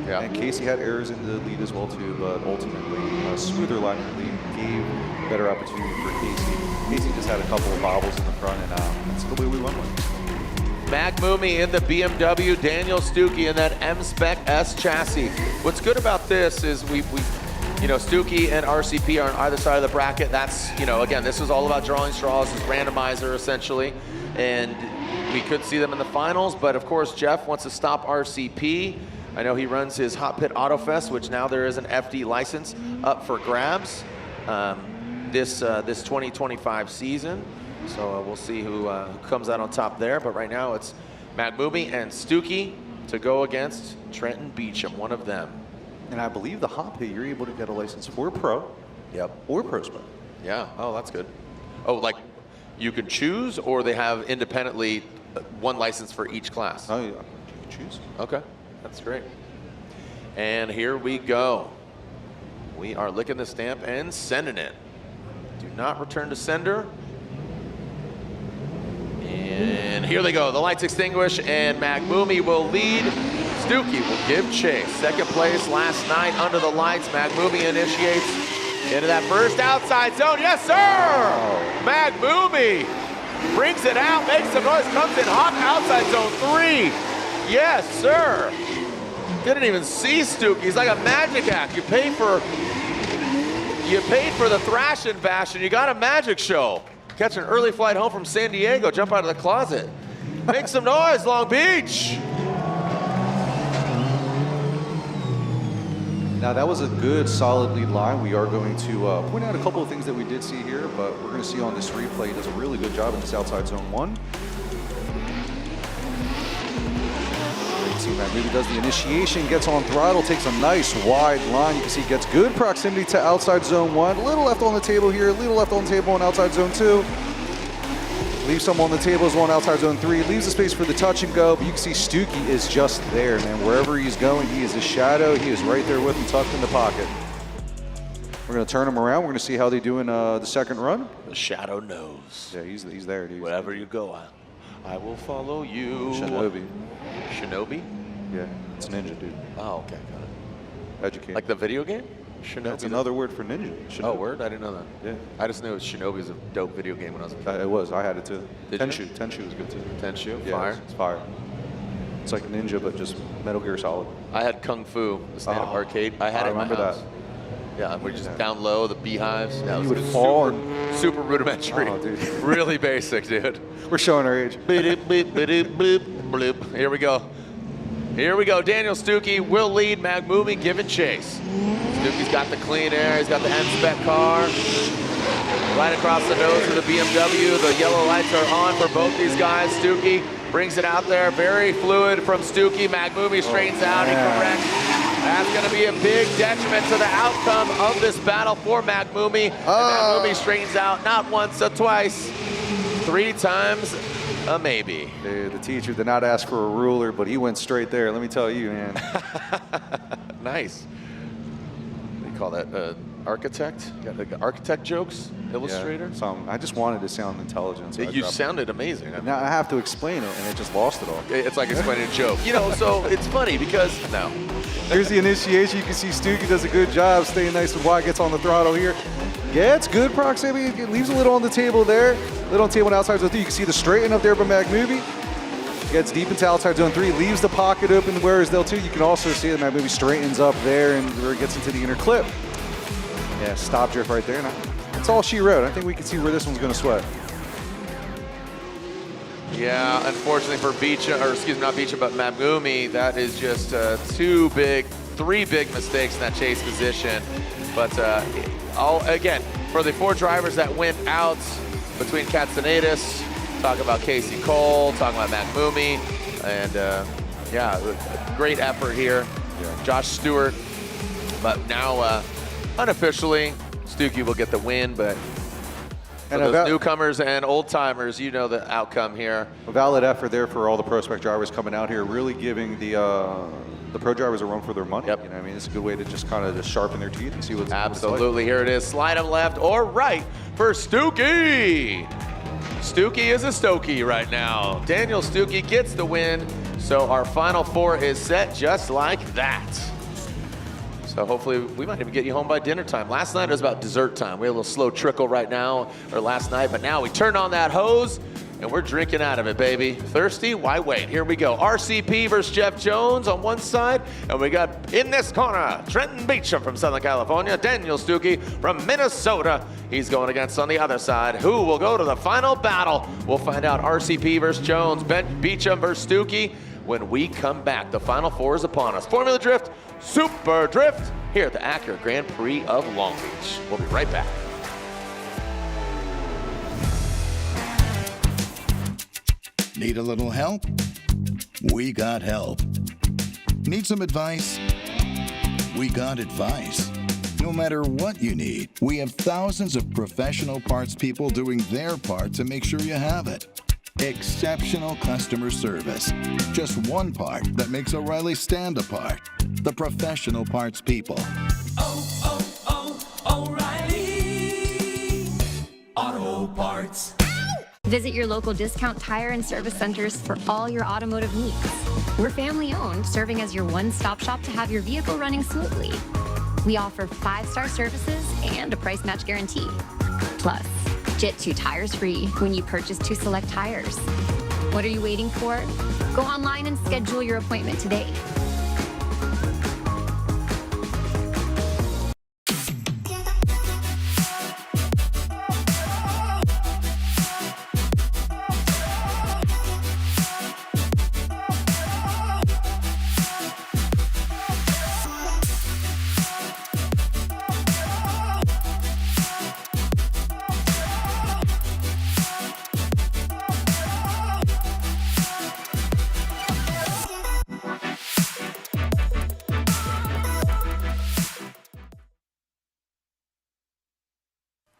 Yeah. And Casey had errors in the lead as well, too. But ultimately, a smoother line in the lead gave better opportunity for Casey. Casey just had a couple of bobbles in the front, and that's the way we won with. Magmumi in the BMW, Daniel Stuckey in that M-Spec S chassis. What's good about this is we Stuckey and RCP are on either side of the bracket. That's, again, this is all about drawing straws, this randomizer essentially. And we could see them in the finals, but of course Jeff wants to stop RCP. I know he runs his Hot Pit Auto Fest, which now there is an FD license up for grabs this 2025 season. So we'll see who comes out on top there. But right now it's Magmumi and Stuckey to go against Trenton Beecham, one of them. And I believe the Hot Pit, you're able to get a license for Pro. Yep. Or Pro Spec. Yeah. Oh, that's good. Oh, like you can choose, or they have independently one license for each class? Oh, yeah. You can choose. Okay. That's great. And here we go. We are licking the stamp and sending it. Do not return to sender. And here they go. The lights extinguish, and Magmumi will lead Stookie will give chase. Second place last night under the lights. Magmumi initiates into that first outside zone. Yes, sir! Magmumi brings it out, makes some noise, comes in hot outside zone 3. Yes, sir. Didn't even see Stookie. He's like a magic act. You paid for the thrash and bash, and you got a magic show. Catch an early flight home from San Diego, jump out of the closet. Make some noise, Long Beach. Now that was a good, solid lead line. We are going to point out a couple of things that we did see here, but we're going to see on this replay, he does a really good job in this outside zone 1. You can see Magmumi does the initiation, gets on throttle, takes a nice wide line. You can see he gets good proximity to outside zone 1. A little left on the table here, a little left on the table on outside zone 2. Leaves some on the table as well on outside zone 3. Leaves the space for the touch and go, but you can see Stookie is just there, man. Wherever he's going, he is a shadow. He is right there with him, tucked in the pocket. We're going to turn him around. We're going to see how they do in the second run. The shadow knows. Yeah, he's there, dude. Wherever you go, I will follow you. Shinobi. Shinobi? Yeah, it's ninja, dude. Oh, okay, got it. Educate. Like the video game? Shinobi. That's another word for ninja. Shinobi. Oh, word? I didn't know that. Yeah. I just knew Shinobi was a dope video game when I was a kid. It was. I had it too. Did Tenshu. you? Tenshu was good too. Tenshu? Yeah, Fire? It's fire. It's like Ninja, but just Metal Gear Solid. I had Kung Fu, the stand-up arcade. I had it in my remember house. that. Yeah, we're just down low, the beehives. Yeah, You it was would fall super rudimentary. Oh, dude. Really basic, dude. We're showing our age. Beep, beep, beep, beep, bloop. Here we go. Here we go. Daniel Stookie will lead. Magmumi giving chase. Stookie's got the clean air. He's got the M-Spec car. Right across the nose of the BMW. The yellow lights are on for both these guys. Stookie brings it out there. Very fluid from Stookie. Magmumi straightens out. He corrects. That's going to be a big detriment to the outcome of this battle for Magmumi. Magmumi straightens out not once, but twice. 3 times a maybe. Dude, the teacher did not ask for a ruler, but he went straight there. Let me tell you, man. Nice. They call that architect? You got like architect jokes? Illustrator? Yeah, I just wanted to sound intelligent. So You sounded amazing. Now I have to explain it, and it just lost it all. It's like explaining a joke. You know, so it's funny because, no. There's the initiation. You can see Stookie does a good job staying nice and wide, gets on the throttle here. Gets good proximity, leaves a little on the table there. Little on the table on outside zone 3. You can see the straighten up there by Magmumi. Gets deep into outside zone 3, leaves the pocket open where is Del 2. You can also see that Magmumi straightens up there and where it gets into the inner clip. Yeah, stop drift right there. That's all she wrote. I think we can see where this one's going to sweat. Yeah, unfortunately for Beecha, or excuse me, not Beecha, but Magmumi, that is just 3 big mistakes in that chase position. But again, for the 4 drivers that went out between Katsanidis, talk about Casey Cole, talking about Magmumi, and yeah, great effort here. Yeah. Josh Stewart, but now unofficially, Stookie will get the win, but for those newcomers and old timers, you know the outcome here. A valid effort there for all the prospect drivers coming out here, really giving the pro drivers a run for their money. Yep. You know, I mean, it's a good way to just kind of just sharpen their teeth and see what's absolutely. Here it is. Slide them left or right for Stookie. Stookie is a Stokey right now. Daniel Stookie gets the win. So our final 4 is set just like that. So hopefully we might even get you home by dinner time. Last night it was about dessert time. We had a little slow trickle right now, or last night, but now we turned on that hose and we're drinking out of it, baby. Thirsty? Why wait? Here we go. RCP versus Jeff Jones on one side, and we got in this corner, Trenton Beecham from Southern California, Daniel Stookie from Minnesota. He's going against on the other side. Who will go to the final battle? We'll find out. RCP versus Jones, Beecham versus Stookie. When we come back, the final 4 is upon us. Formula Drift, Super Drift, here at the Acura Grand Prix of Long Beach. We'll be right back. Need a little help? We got help. Need some advice? We got advice. No matter what you need, we have thousands of professional parts people doing their part to make sure you have it. Exceptional customer service. Just one part that makes O'Reilly stand apart. The professional parts people. O'Reilly Auto Parts. Visit your local discount tire and service centers for all your automotive needs. We're family owned, serving as your one-stop shop to have your vehicle running smoothly. We offer 5-star services and a price match guarantee. Plus, get 2 tires free when you purchase 2 select tires. What are you waiting for? Go online and schedule your appointment today.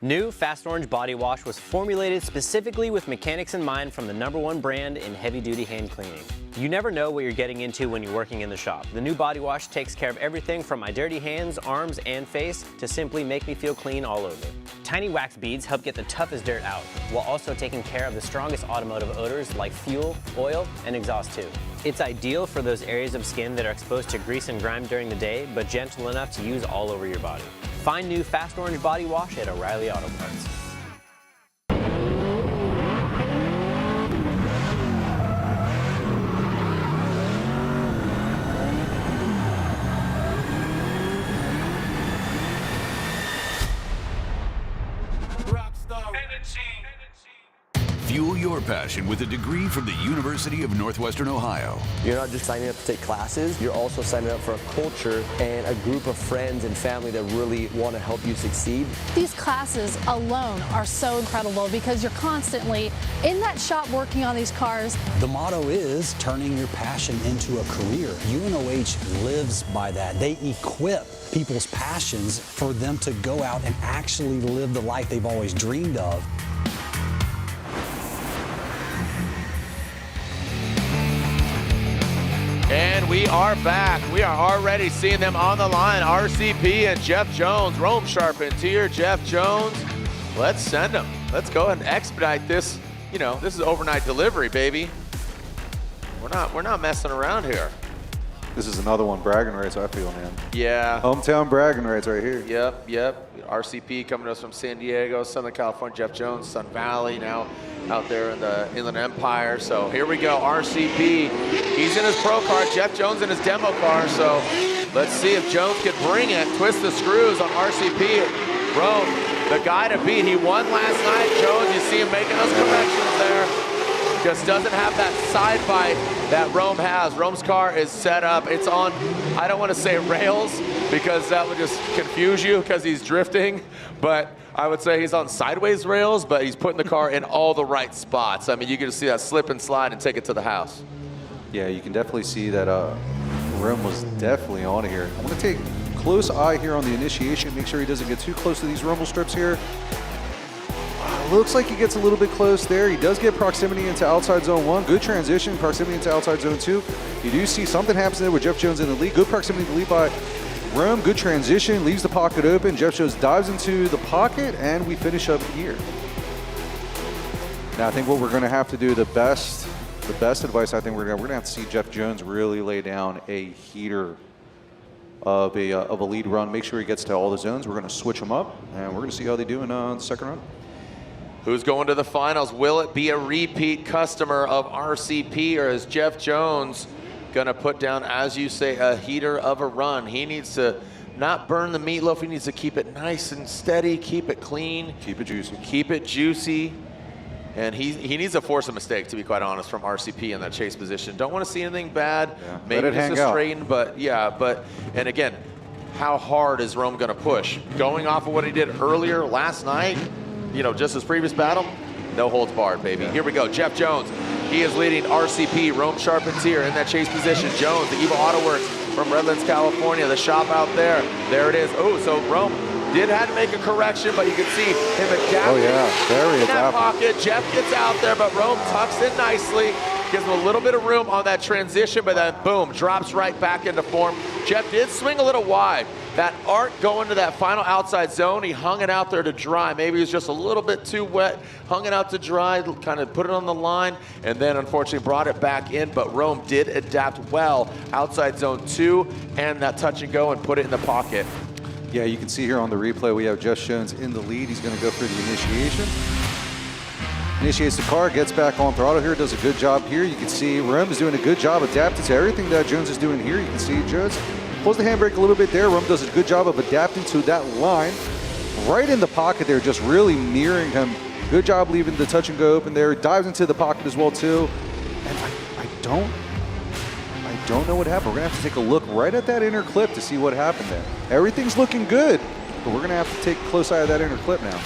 New Fast Orange Body Wash was formulated specifically with mechanics in mind from the #1 brand in heavy-duty hand cleaning. You never know what you're getting into when you're working in the shop. The new body wash takes care of everything from my dirty hands, arms, and face to simply make me feel clean all over. Tiny wax beads help get the toughest dirt out, while also taking care of the strongest automotive odors like fuel, oil, and exhaust too. It's ideal for those areas of skin that are exposed to grease and grime during the day, but gentle enough to use all over your body. Find new Fast Orange Body Wash at O'Reilly Auto Parts. Fuel your passion with a degree from the University of Northwestern Ohio. You're not just signing up to take classes, you're also signing up for a culture and a group of friends and family that really want to help you succeed. These classes alone are so incredible because you're constantly in that shop working on these cars. The motto is turning your passion into a career. UNOH lives by that. They equip people's passions for them to go out and actually live the life they've always dreamed of. And we are back. We are already seeing them on the line. RCP and Jeff Jones. Rome Sharpened here. Jeff Jones. Let's send them. Let's go ahead and expedite this. You know, this is overnight delivery, baby. We're not messing around here. This is another one bragging rights, I feel, man. Yeah. Hometown bragging rights right here. Yep. RCP coming to us from San Diego, Southern California. Jeff Jones, Sun Valley, now out there in the Inland Empire. So here we go, RCP. He's in his pro car, Jeff Jones in his demo car. So let's see if Jones can bring it, twist the screws on RCP. Rome, the guy to beat. He won last night, Jones. You see him making those corrections there. Just doesn't have that side bite that Rome has. Rome's car is set up. It's on, I don't want to say rails because that would just confuse you because he's drifting, but I would say he's on sideways rails, but he's putting the car in all the right spots. I mean, you can just see that slip and slide and take it to the house. Yeah, you can definitely see that Rome was definitely on here. I'm going to take a close eye here on the initiation, make sure he doesn't get too close to these rumble strips here. Looks like he gets a little bit close there. He does get proximity into outside zone 1. Good transition, proximity into outside zone 2. You do see something happens there with Jeff Jones in the lead. Good proximity to the lead by Rome. Good transition, leaves the pocket open. Jeff Jones dives into the pocket, and we finish up here. Now I think what we're going to have to do, the best advice I think we're going to have to see Jeff Jones really lay down a heater of a lead run. Make sure he gets to all the zones. We're going to switch them up, and we're going to see how they do in the second run. Who's going to the finals? Will it be a repeat customer of RCP, or is Jeff Jones going to put down, as you say, a heater of a run? He needs to not burn the meatloaf. He needs to keep it nice and steady, keep it clean. Keep it juicy. Keep it juicy. And he needs to force a mistake, to be quite honest, from RCP in that chase position. Don't want to see anything bad. Yeah. Maybe just a straighten, but yeah, and again, how hard is Rome going to push? Going off of what he did earlier last night, you know, just his previous battle, no holds barred, baby. Yeah. Here we go, Jeff Jones. He is leading RCP. Rome Sharpen's here in that chase position. Jones, the Evo Auto Works from Redlands, California, the shop out there. There it is. Oh, so Rome did have to make a correction, but you can see him adapting very in that pocket. Jeff gets out there, but Rome tucks in nicely. Gives him a little bit of room on that transition, but then boom, drops right back into form. Jeff did swing a little wide. That arc going to that final outside zone, he hung it out there to dry. Maybe it was just a little bit too wet, hung it out to dry, kind of put it on the line, and then unfortunately brought it back in, but Rome did adapt well outside zone 2 and that touch and go and put it in the pocket. Yeah, you can see here on the replay, we have Jeff Jones in the lead. He's gonna go through the initiation. Initiates the car, gets back on throttle here, does a good job here. You can see Rome is doing a good job adapting to everything that Jones is doing here. You can see Jones pulls the handbrake a little bit there. Rome does a good job of adapting to that line. Right in the pocket there, just really mirroring him. Good job leaving the touch and go open there. Dives into the pocket as well too. And I don't know what happened. We're gonna have to take a look right at that inner clip to see what happened there. Everything's looking good, but we're gonna have to take a close eye at that inner clip now.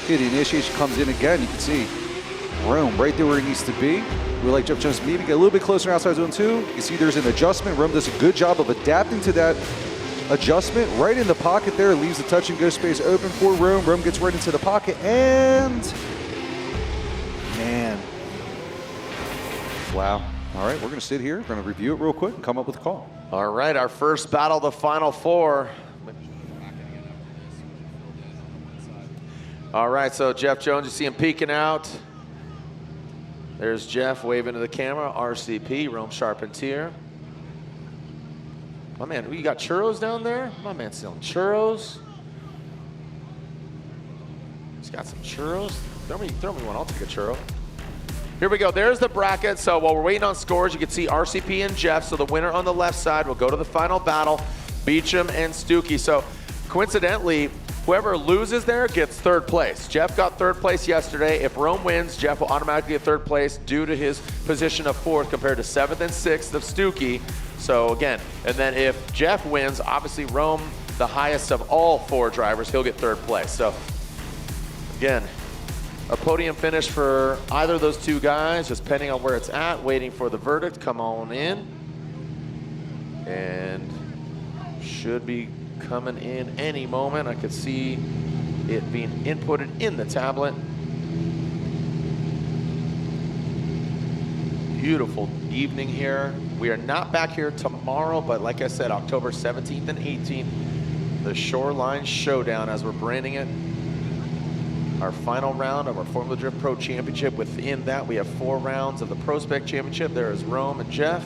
Okay, the initiation comes in again. You can see Rome right there where he needs to be. We like Jeff Jones maybe get a little bit closer outside zone 2. You can see there's an adjustment. Rome does a good job of adapting to that adjustment. Right in the pocket there, leaves the touch and go space open for Rome. Rome gets right into the pocket and, man, wow. All right, we're gonna sit here, we're gonna review it real quick and come up with a call. All right, our first battle of the Final Four. All right, so Jeff Jones, you see him peeking out. There's Jeff waving to the camera, RCP, Rome Charpentier. My man, you got churros down there? My man's selling churros. He's got some churros. Throw me one, I'll take a churro. Here we go, there's the bracket. So while we're waiting on scores, you can see RCP and Jeff. So the winner on the left side will go to the final battle, Beecham and Stuckey. So coincidentally, whoever loses there gets third place. Jeff got third place yesterday. If Rome wins, Jeff will automatically get third place due to his position of 4th compared to 7th and 6th of Stuckey. So again, and then if Jeff wins, obviously Rome, the highest of all 4 drivers, he'll get third place. So again, a podium finish for either of those 2 guys, just depending on where it's at, waiting for the verdict. Come on in. And should be coming in any moment. I could see it being inputted in the tablet. Beautiful evening here. We are not back here tomorrow, but like I said, October 17th and 18th, the Shoreline Showdown, as we're branding it. Our final round of our Formula Drift Pro Championship. Within that, we have 4 rounds of the Pro Spec Championship. There is Rome and Jeff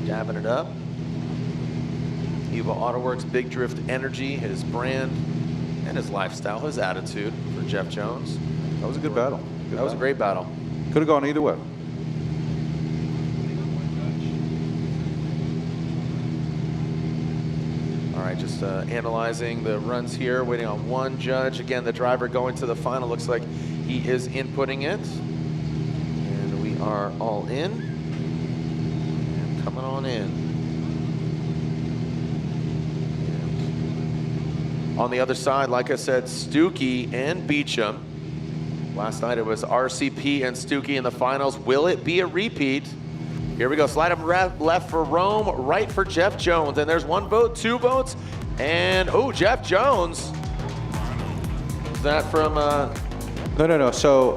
dabbing it up. Evo AutoWorks, Big Drift Energy, his brand and his lifestyle, his attitude for Jeff Jones. That was a good battle. That was a great battle. Could have gone either way. All right, just analyzing the runs here, waiting on one judge. Again, the driver going to the final. Looks like he is inputting it. And we are all in. And coming on in. On the other side, like I said, Stuckey and Beecham. Last night it was RCP and Stuckey in the finals. Will it be a repeat? Here we go, slide him left for Rome, right for Jeff Jones. And there's 1 vote, 2 votes, and oh, Jeff Jones. Is that from? No. So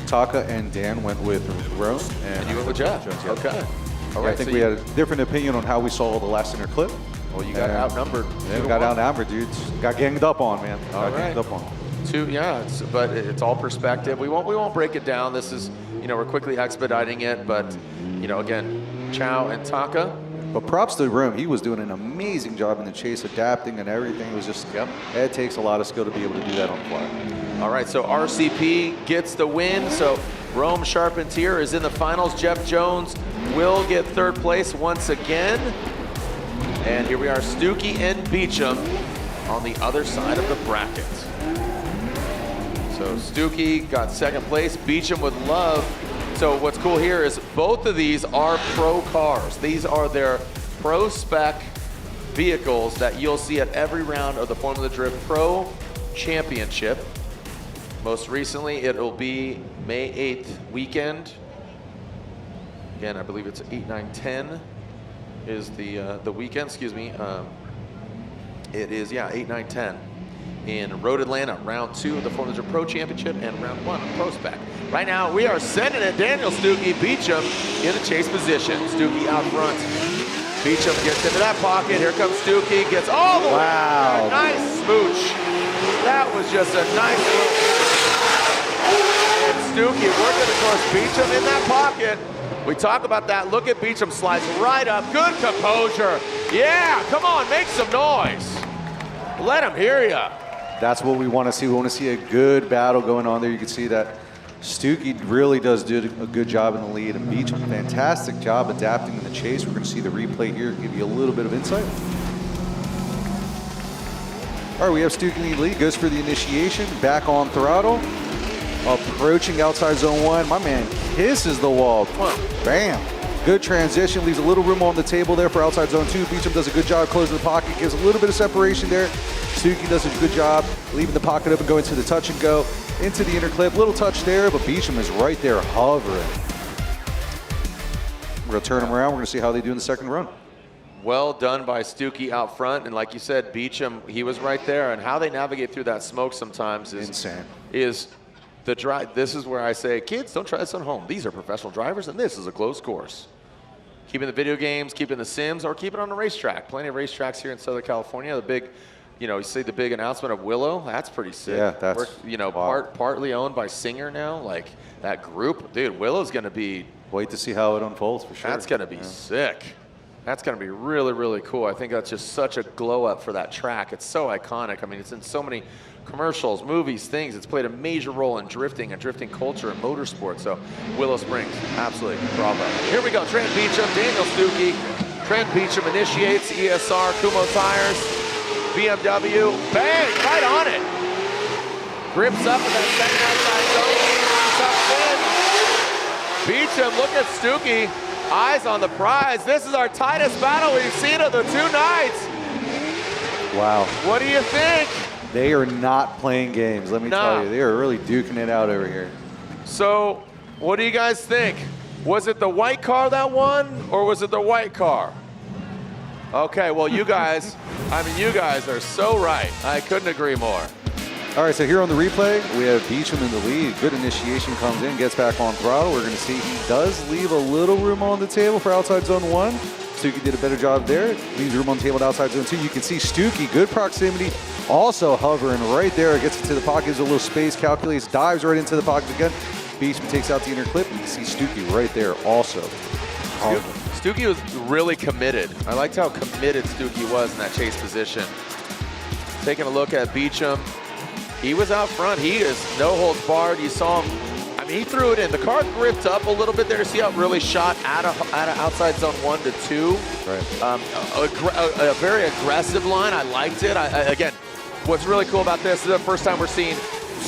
Taka and Dan went with Rome, and you went with Jeff. Jones, yeah. Okay. All Yeah, right. I think so we had a different opinion on how we saw the last inner clip. Well, you got outnumbered. Yeah, we got outnumbered, dude. Got ganged up on, man. Got ganged up on. But it's all perspective. We won't break it down. This is, we're quickly expediting it, but again, Chow and Taka. But props to Rome. He was doing an amazing job in the chase, adapting and everything. It was just, it takes a lot of skill to be able to do that on the fly. All right, so RCP gets the win. So Rome Charpentier is in the finals. Jeff Jones will get third place once again. And here we are, Stuckey and Beecham on the other side of the bracket. So Stuckey got second place. Beecham would love. So what's cool here is both of these are pro cars. These are their pro spec vehicles that you'll see at every round of the Formula Drift Pro Championship. Most recently, it'll be May 8th weekend. Again, I believe it's 8, 9, 10 is the weekend, excuse me. It is, 8, 9, 10. in Road Atlanta, round 2 of the Formula Drift Pro Championship and round 1 of Pro Spec. Right now, we are sending it. Daniel Stuckey, Beecham in the chase position. Stuckey out front. Beecham gets into that pocket. Here comes Stuckey, gets all the way. Wow. Nice smooch. That was just a nice little. And Stuckey working, of course, Beecham in that pocket. We talk about that. Look at Beecham slides right up. Good composure. Yeah, come on, make some noise. Let him hear ya. That's what we want to see. We want to see a good battle going on there. You can see that Stuckey really does do a good job in the lead, and Beecham, fantastic job adapting in the chase. We're going to see the replay here, give you a little bit of insight. All right, we have Stuckey in the lead, goes for the initiation, back on throttle, approaching outside zone 1. My man kisses the wall. Bam. Good transition, leaves a little room on the table there for outside zone 2. Beecham does a good job closing the pocket, gives a little bit of separation there. Stuckey does a good job leaving the pocket open, going to the touch and go, into the inner clip. Little touch there, but Beecham is right there hovering. We're going to turn them around. We're going to see how they do in the second run. Well done by Stuckey out front, and like you said, Beecham, he was right there, and how they navigate through that smoke sometimes is insane. Is the drive. This is where I say, kids, don't try this at home. These are professional drivers, and this is a closed course. Keeping the video games, keeping the sims, or keep it on the racetrack. Plenty of racetracks here in Southern California. The big, you see the big announcement of Willow. That's pretty sick. Yeah, that's partly owned by Singer now. Like that group, dude. Willow's going to be. Wait to see how it unfolds for sure. That's going to be sick. That's going to be really, really cool. I think that's just such a glow up for that track. It's so iconic. I mean, it's in so many commercials, movies, things. It's played a major role in drifting and drifting culture and motorsports. So Willow Springs, absolutely, bravo. Here we go, Trent Beecham, Daniel Stuckey. Trent Beecham initiates ESR, Kumo tires, BMW, bang, right on it. Grips up in that second outside zone. Beecham, look at Stuckey. Eyes on the prize. This is our tightest battle we've seen of the 2 nights. Wow. What do you think? They are not playing games, let me tell you. They are really duking it out over here. So, what do you guys think? Was it the white car that won, or was it the white car? Okay, well, you guys, you guys are so right. I couldn't agree more. All right, so here on the replay, we have Beecham in the lead. Good initiation, comes in, gets back on throttle. We're going to see he does leave a little room on the table for outside zone 1. Stuckey did a better job there. Leaves room on the table at outside zone 2. You can see Stuckey, good proximity, also hovering right there. Gets into the pocket, gives a little space, calculates, dives right into the pocket again. Beecham takes out the inner clip. You can see Stuckey right there also. Stuckey was really committed. I liked how committed Stuckey was in that chase position. Taking a look at Beecham. He was out front. He is no holds barred. You saw him. He threw it in. The car gripped up a little bit there. See how it really shot out of outside zone 1 to 2. Right. A very aggressive line. I liked it. Again, what's really cool about this is the first time we're seeing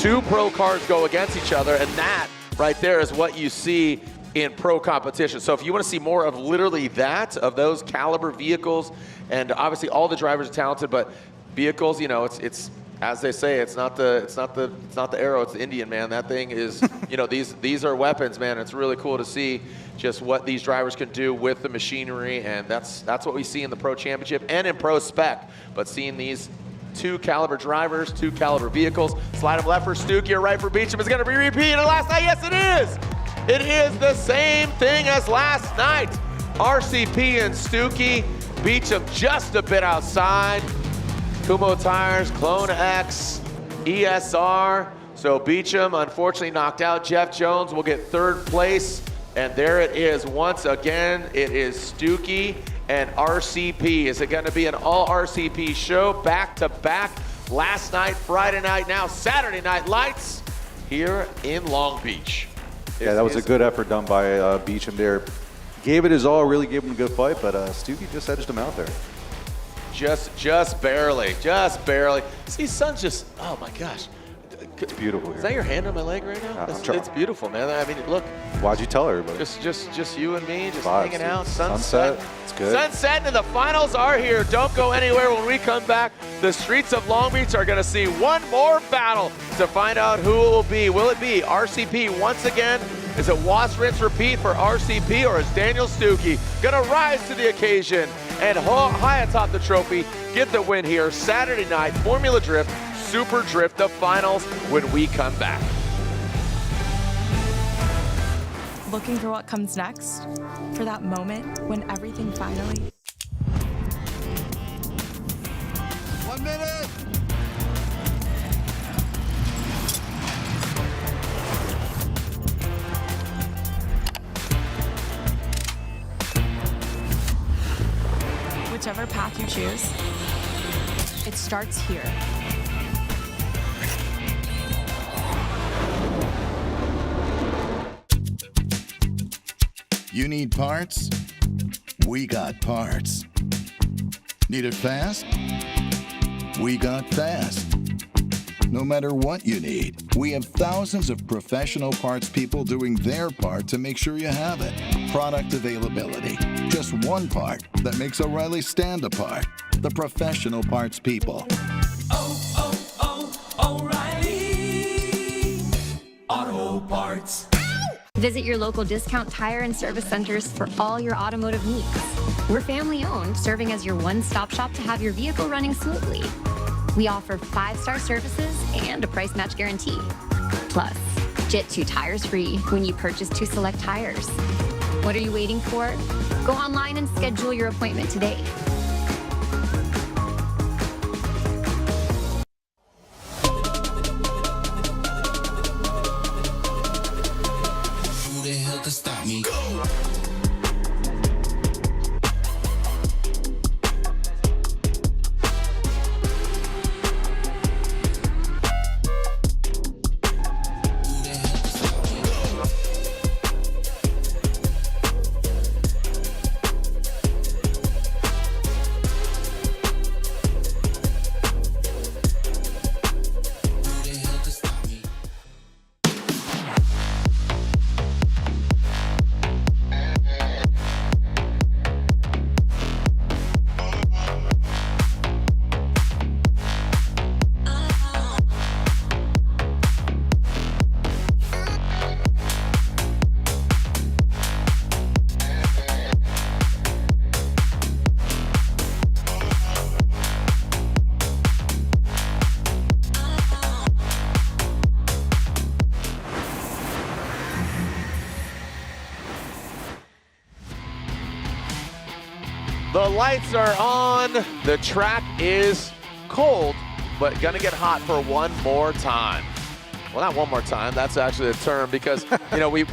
2 pro cars go against each other, and that right there is what you see in pro competition. So if you want to see more of literally that, of those caliber vehicles, and obviously all the drivers are talented, but vehicles, it's as they say, it's not the arrow, it's the Indian, man. That thing is, these are weapons, man. It's really cool to see just what these drivers can do with the machinery, and that's what we see in the Pro Championship and in Pro Spec. But seeing these 2 caliber drivers, 2 caliber vehicles, slide them left for Stuckey or right for Beecham is going to be repeated last night. Yes, it is. It is the same thing as last night. RCP and Stuckey, Beecham just a bit outside. Kumo tires, Clone X, ESR. So Beecham unfortunately knocked out. Jeff Jones will get 3rd place. And there it is once again. It is Stuckey and RCP. Is it going to be an all RCP show back to back? Last night, Friday night, now Saturday night lights here in Long Beach. Yeah, that was a good effort done by Beecham there. Gave it his all, really gave him a good fight, but Stuckey just edged him out there. Just barely. See, sun's just, oh my gosh. It's beautiful here. Is that your hand on my leg right now? It's beautiful, man. I mean, look. Why'd you tell everybody? Just you and me, just Vibes, hanging out. Sunset. It's good. Sunset and the finals are here. Don't go anywhere. When we come back, the streets of Long Beach are going to see one more battle to find out who it will be. Will it be RCP once again? Is it wash, rinse, repeat for RCP, or is Daniel Stuckey going to rise to the occasion and high atop the trophy, get the win here Saturday night, Formula Drift, Super Drift, the finals, when we come back. Looking for what comes next? For that moment when everything finally... 1 minute! Whichever path you choose, it starts here. You need parts? We got parts. Need it fast? We got fast. No matter what you need, we have thousands of professional parts people doing their part to make sure you have it. Product availability. Just one part that makes O'Reilly stand apart. The professional parts people. O'Reilly Auto Parts. Visit your local discount tire and service centers for all your automotive needs. We're family owned, serving as your one-stop shop to have your vehicle running smoothly. We offer 5-star services and a price match guarantee. Plus, get 2 tires free when you purchase 2 select tires. What are you waiting for? Go online and schedule your appointment today. Who the hell can stop me? The lights are on. The track is cold, but gonna get hot for one more time. Well, not one more time. That's actually a term because you know we've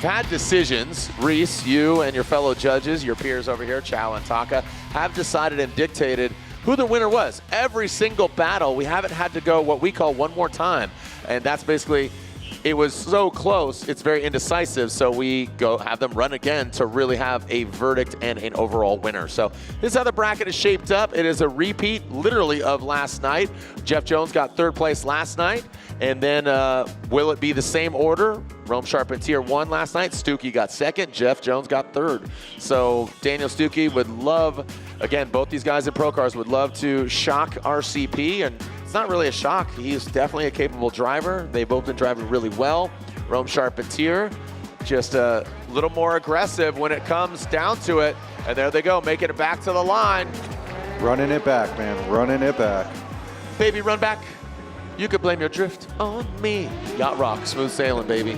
had decisions. Reese, you and your fellow judges, your peers over here, Chow and Taka, have decided and dictated who the winner was. Every single battle, we haven't had to go what we call one more time, and that's basically. It was so close, it's very indecisive, so we go have them run again to really have a verdict and an overall winner. So this is how the bracket is shaped up. It is a repeat, literally, of last night. Jeff Jones got 3rd place last night, and then will it be the same order? Rome Charpentier won last night, Stuckey got 2nd, Jeff Jones got 3rd. So Daniel Stuckey would love, again, both these guys in Pro Cars would love to shock RCP, and it's not really a shock. He's definitely a capable driver. They've both been driving really well. Rome Charpentier, just a little more aggressive when it comes down to it. And there they go, making it back to the line. Running it back, man, running it back. Baby, run back. You could blame your drift on me. Yacht rock, smooth sailing, baby.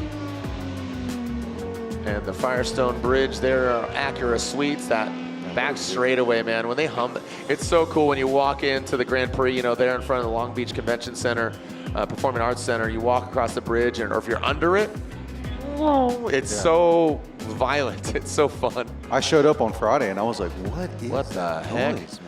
And the Firestone Bridge, there are Acura Suites, that back straightaway, man. When they hum, it's so cool when you walk into the Grand Prix, you know, there in front of the Long Beach Convention Center, Performing Arts Center, you walk across the bridge, and, or if you're under it, it's so violent. It's so fun. I showed up on Friday, and I was like, what the heck? Noise,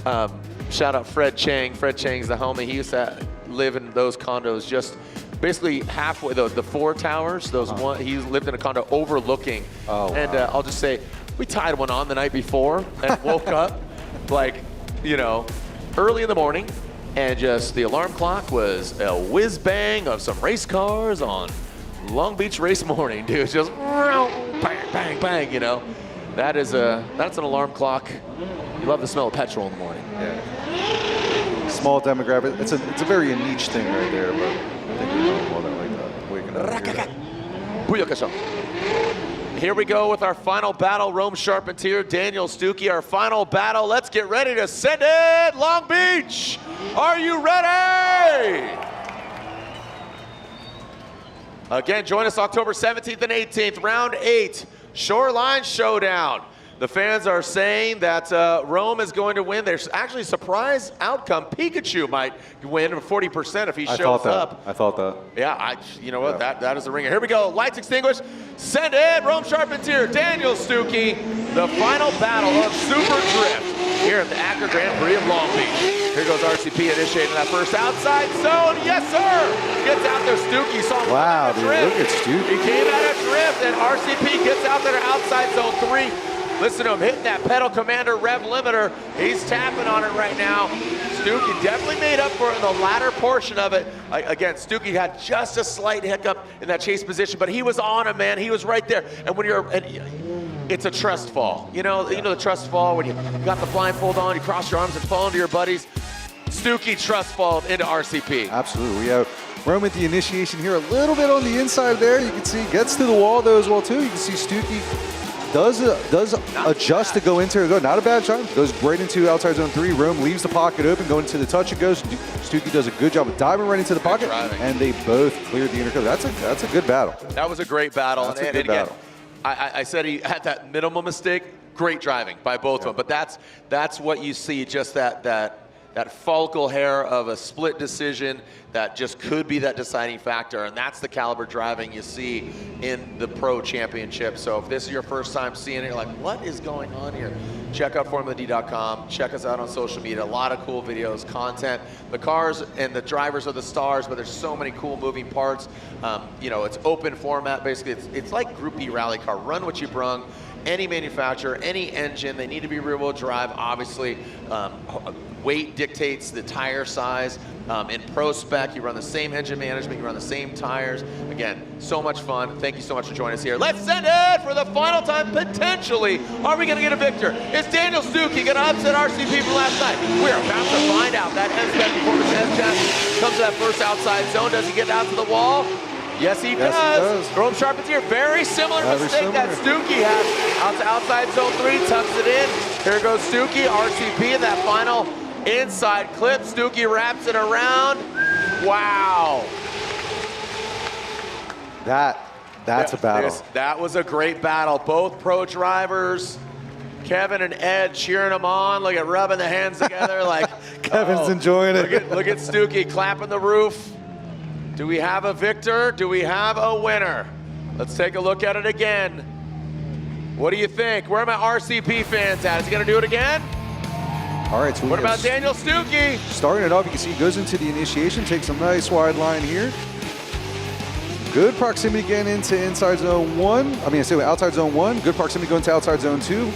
man? Shout out Fred Chang. Fred Chang's the homie. He used to live in those condos just basically halfway, the 4 towers, one, he lived in a condo overlooking. Oh, and wow. I'll just say, we tied one on the night before and woke up like, you know, early in the morning, and just the alarm clock was a whiz bang of some race cars on Long Beach race morning, dude. It's just bang, bang, bang, you know. That's an alarm clock. You love the smell of petrol in the morning. Yeah. Small demographic. It's a very niche thing right there, but I think we know more than like that. Waking up here. here we go with our final battle. Rome Charpentier, Daniel Stuckey, our final battle. Let's get ready to send it. Long Beach, are you ready? Again, join us October 17th and 18th, round 8, Shoreline Showdown. The fans are saying that Rome is going to win. There's actually a surprise outcome. Pikachu might win 40% if he shows up. I thought that. Yeah, you know what? Yeah. That is the ringer. Here we go. Lights extinguished. Send it. Rome Charpentier, Daniel Stuckey. The final battle of Super Drift here at the Acura Grand Prix of Long Beach. Here goes RCP initiating that first outside zone. Yes, sir. Gets out there. Stuckey saw him. Wow, dude, look at Stuckey. He came out of drift, and RCP gets out there to outside zone 3. Listen to him hitting that pedal commander rev limiter. He's tapping on it right now. Stuckey definitely made up for it in the latter portion of it. Again, Stuckey had just a slight hiccup in that chase position, but he was on him, man. He was right there. And when it's a trust fall. You know the trust fall when you got the blindfold on, you cross your arms and fall into your buddies. Stuckey trust fall into RCP. Absolutely. We have Rome at the initiation here, a little bit on the inside there. You can see gets to the wall though as well too. You can see Stuckey does adjust to go into it. Not a bad shot. Goes right into outside zone 3. Rome leaves the pocket open, going to the touch and goes. Stuckey does a good job of diving right into the pocket, and they both cleared the intercut. That's a good battle. That was a great battle. That's a good battle. I said he had that minimal mistake. Great driving by both of them, but that's what you see. Just that follicle hair of a split decision that just could be that deciding factor, and that's the caliber driving you see in the Pro Championship. So if this is your first time seeing it, you're like, what is going on here? Check out FormulaD.com. Check us out on social media. A lot of cool videos, content. The cars and the drivers are the stars, but there's so many cool moving parts. It's open format. Basically, it's like Group B rally car. Run what you brung. Any manufacturer, any engine, they need to be rear-wheel drive. Obviously, weight dictates the tire size. In Pro Spec, you run the same engine management, you run the same tires. Again, so much fun. Thank you so much for joining us here. Let's send it for the final time, potentially. Are we going to get a victor? Is Daniel Stuckey going to upset RCP from last night? We're about to find out. That S-Spec Performance S-Chassis comes to that first outside zone. Does he get out to the wall? Yes, he does. Rome Charpentier, very similar mistake that Stuckey had. Out to outside zone 3, tucks it in. Here goes Stuckey, RCP in that final inside clip. Stuckey wraps it around. Wow. That's a battle. That was a great battle. Both pro drivers, Kevin and Ed cheering them on. Look at rubbing the hands together like Kevin's enjoying it. Look at Stuckey clapping the roof. Do we have a victor? Do we have a winner? Let's take a look at it again. What do you think? Where are my RCP fans at? Is he going to do it again? All right. So what about Daniel Stuckey? Starting it off, you can see he goes into the initiation, takes a nice wide line here. Good proximity again into inside zone 1. Outside zone 1. Good proximity going to outside zone 2.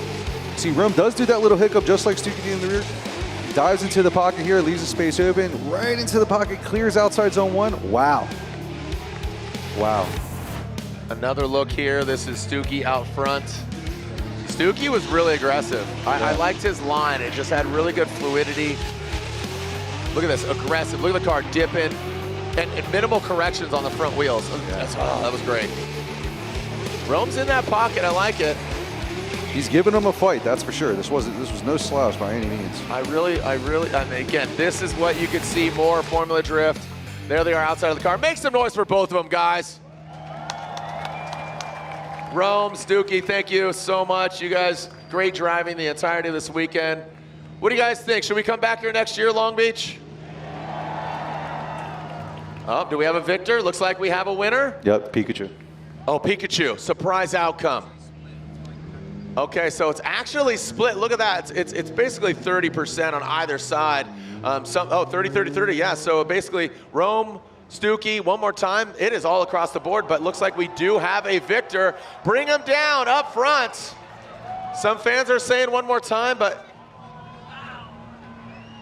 See, Rome does do that little hiccup just like Stuckey did in the rear. Dives into the pocket here, leaves the space open, right into the pocket, clears outside zone 1. Wow. Another look here. This is Stuckey out front. Stuckey was really aggressive. I liked his line. It just had really good fluidity. Look at this, aggressive. Look at the car dipping. And minimal corrections on the front wheels. That was great. Rome's in that pocket. I like it. He's giving them a fight, that's for sure. This was no slouch by any means. Again, this is what you could see more Formula Drift. There they are outside of the car. Make some noise for both of them, guys. Rome, Stuckey, thank you so much. You guys, great driving the entirety of this weekend. What do you guys think? Should we come back here next year, Long Beach? Oh, do we have a victor? Looks like we have a winner. Yep, Pikachu. Oh, Pikachu, surprise outcome. Okay, so it's actually split. Look at that. It's basically 30% on either side. 30, 30, 30. Yeah, so basically Rome, Stuckey, one more time. It is all across the board, but looks like we do have a victor. Bring him down up front. Some fans are saying one more time, but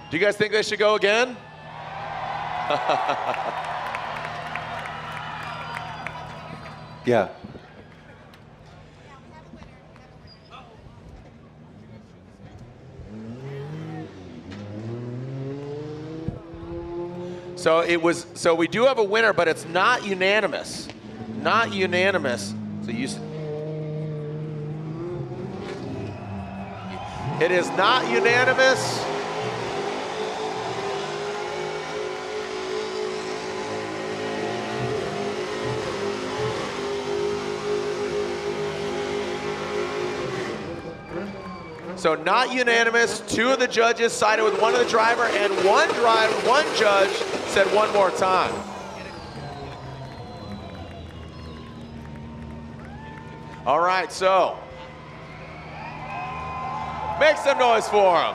do you guys think they should go again? Yeah. So we do have a winner, but it's not unanimous. Not unanimous. So It is not unanimous. So not unanimous. 2 of the judges sided with one of the driver, and one judge said one more time. All right, so make some noise for him.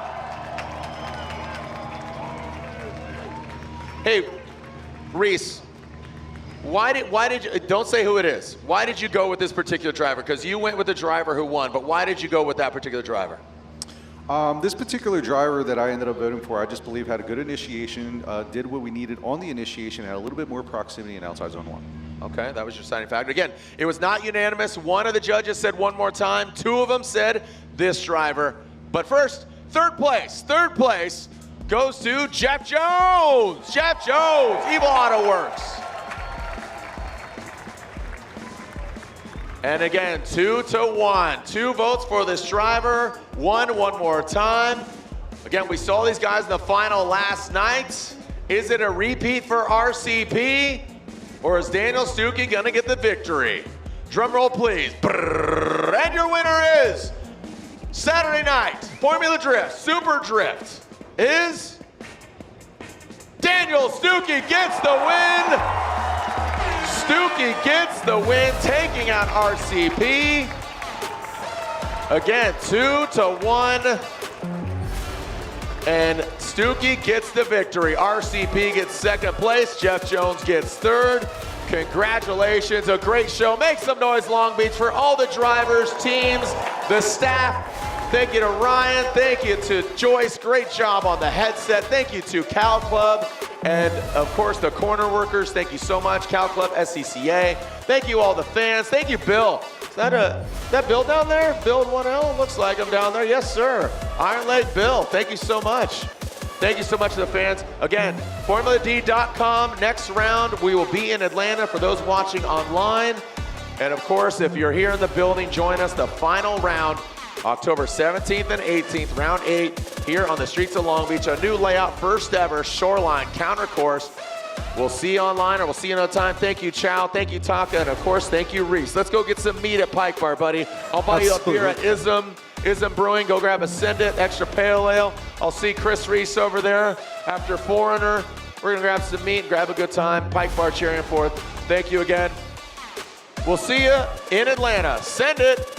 Hey, Reese, why did you, don't say who it is. Why did you go with this particular driver? Because you went with the driver who won, but why did you go with that particular driver? This particular driver that I ended up voting for, I just believe had a good initiation, did what we needed on the initiation, had a little bit more proximity in outside zone 1. Okay, that was your deciding factor. Again, it was not unanimous. One of the judges said one more time. 2 of them said this driver. But first, third place goes to Jeff Jones. Jeff Jones, Evil Auto Works. And again, 2-1. 2 votes for this driver, one more time. Again, we saw these guys in the final last night. Is it a repeat for RCP? Or is Daniel Stuckey gonna get the victory? Drum roll, please. And your winner is Saturday night Formula Drift, Super Drift is Daniel Stuckey gets the win. Stuckey gets the win, taking out RCP. Again, 2-1. And Stuckey gets the victory. RCP gets second place. Jeff Jones gets third. Congratulations, a great show. Make some noise, Long Beach, for all the drivers, teams, the staff. Thank you to Ryan. Thank you to Joyce. Great job on the headset. Thank you to Cal Club. And of course, the corner workers. Thank you so much. Cal Club, SCCA. Thank you all the fans. Thank you, Bill. Is that Bill down there? Bill 1L? Looks like I'm down there. Yes, sir. Iron Leg Bill. Thank you so much. Thank you so much to the fans. Again, FormulaD.com. Next round, we will be in Atlanta for those watching online. And of course, if you're here in the building, join us the final round, October 17th and 18th, round 8, here on the streets of Long Beach. A new layout, first ever Shoreline counter course. We'll see you online, or we'll see you another time. Thank you, Chow. Thank you, Taka. And of course, thank you, Reese. Let's go get some meat at Pike Bar, buddy. I'll buy you a beer at Ism Brewing. Go grab a Send It, extra pale ale. I'll see Chris Reese over there after Foreigner. We're gonna grab some meat and grab a good time. Pike Bar, cheering forth. Thank you again. We'll see you in Atlanta. Send It.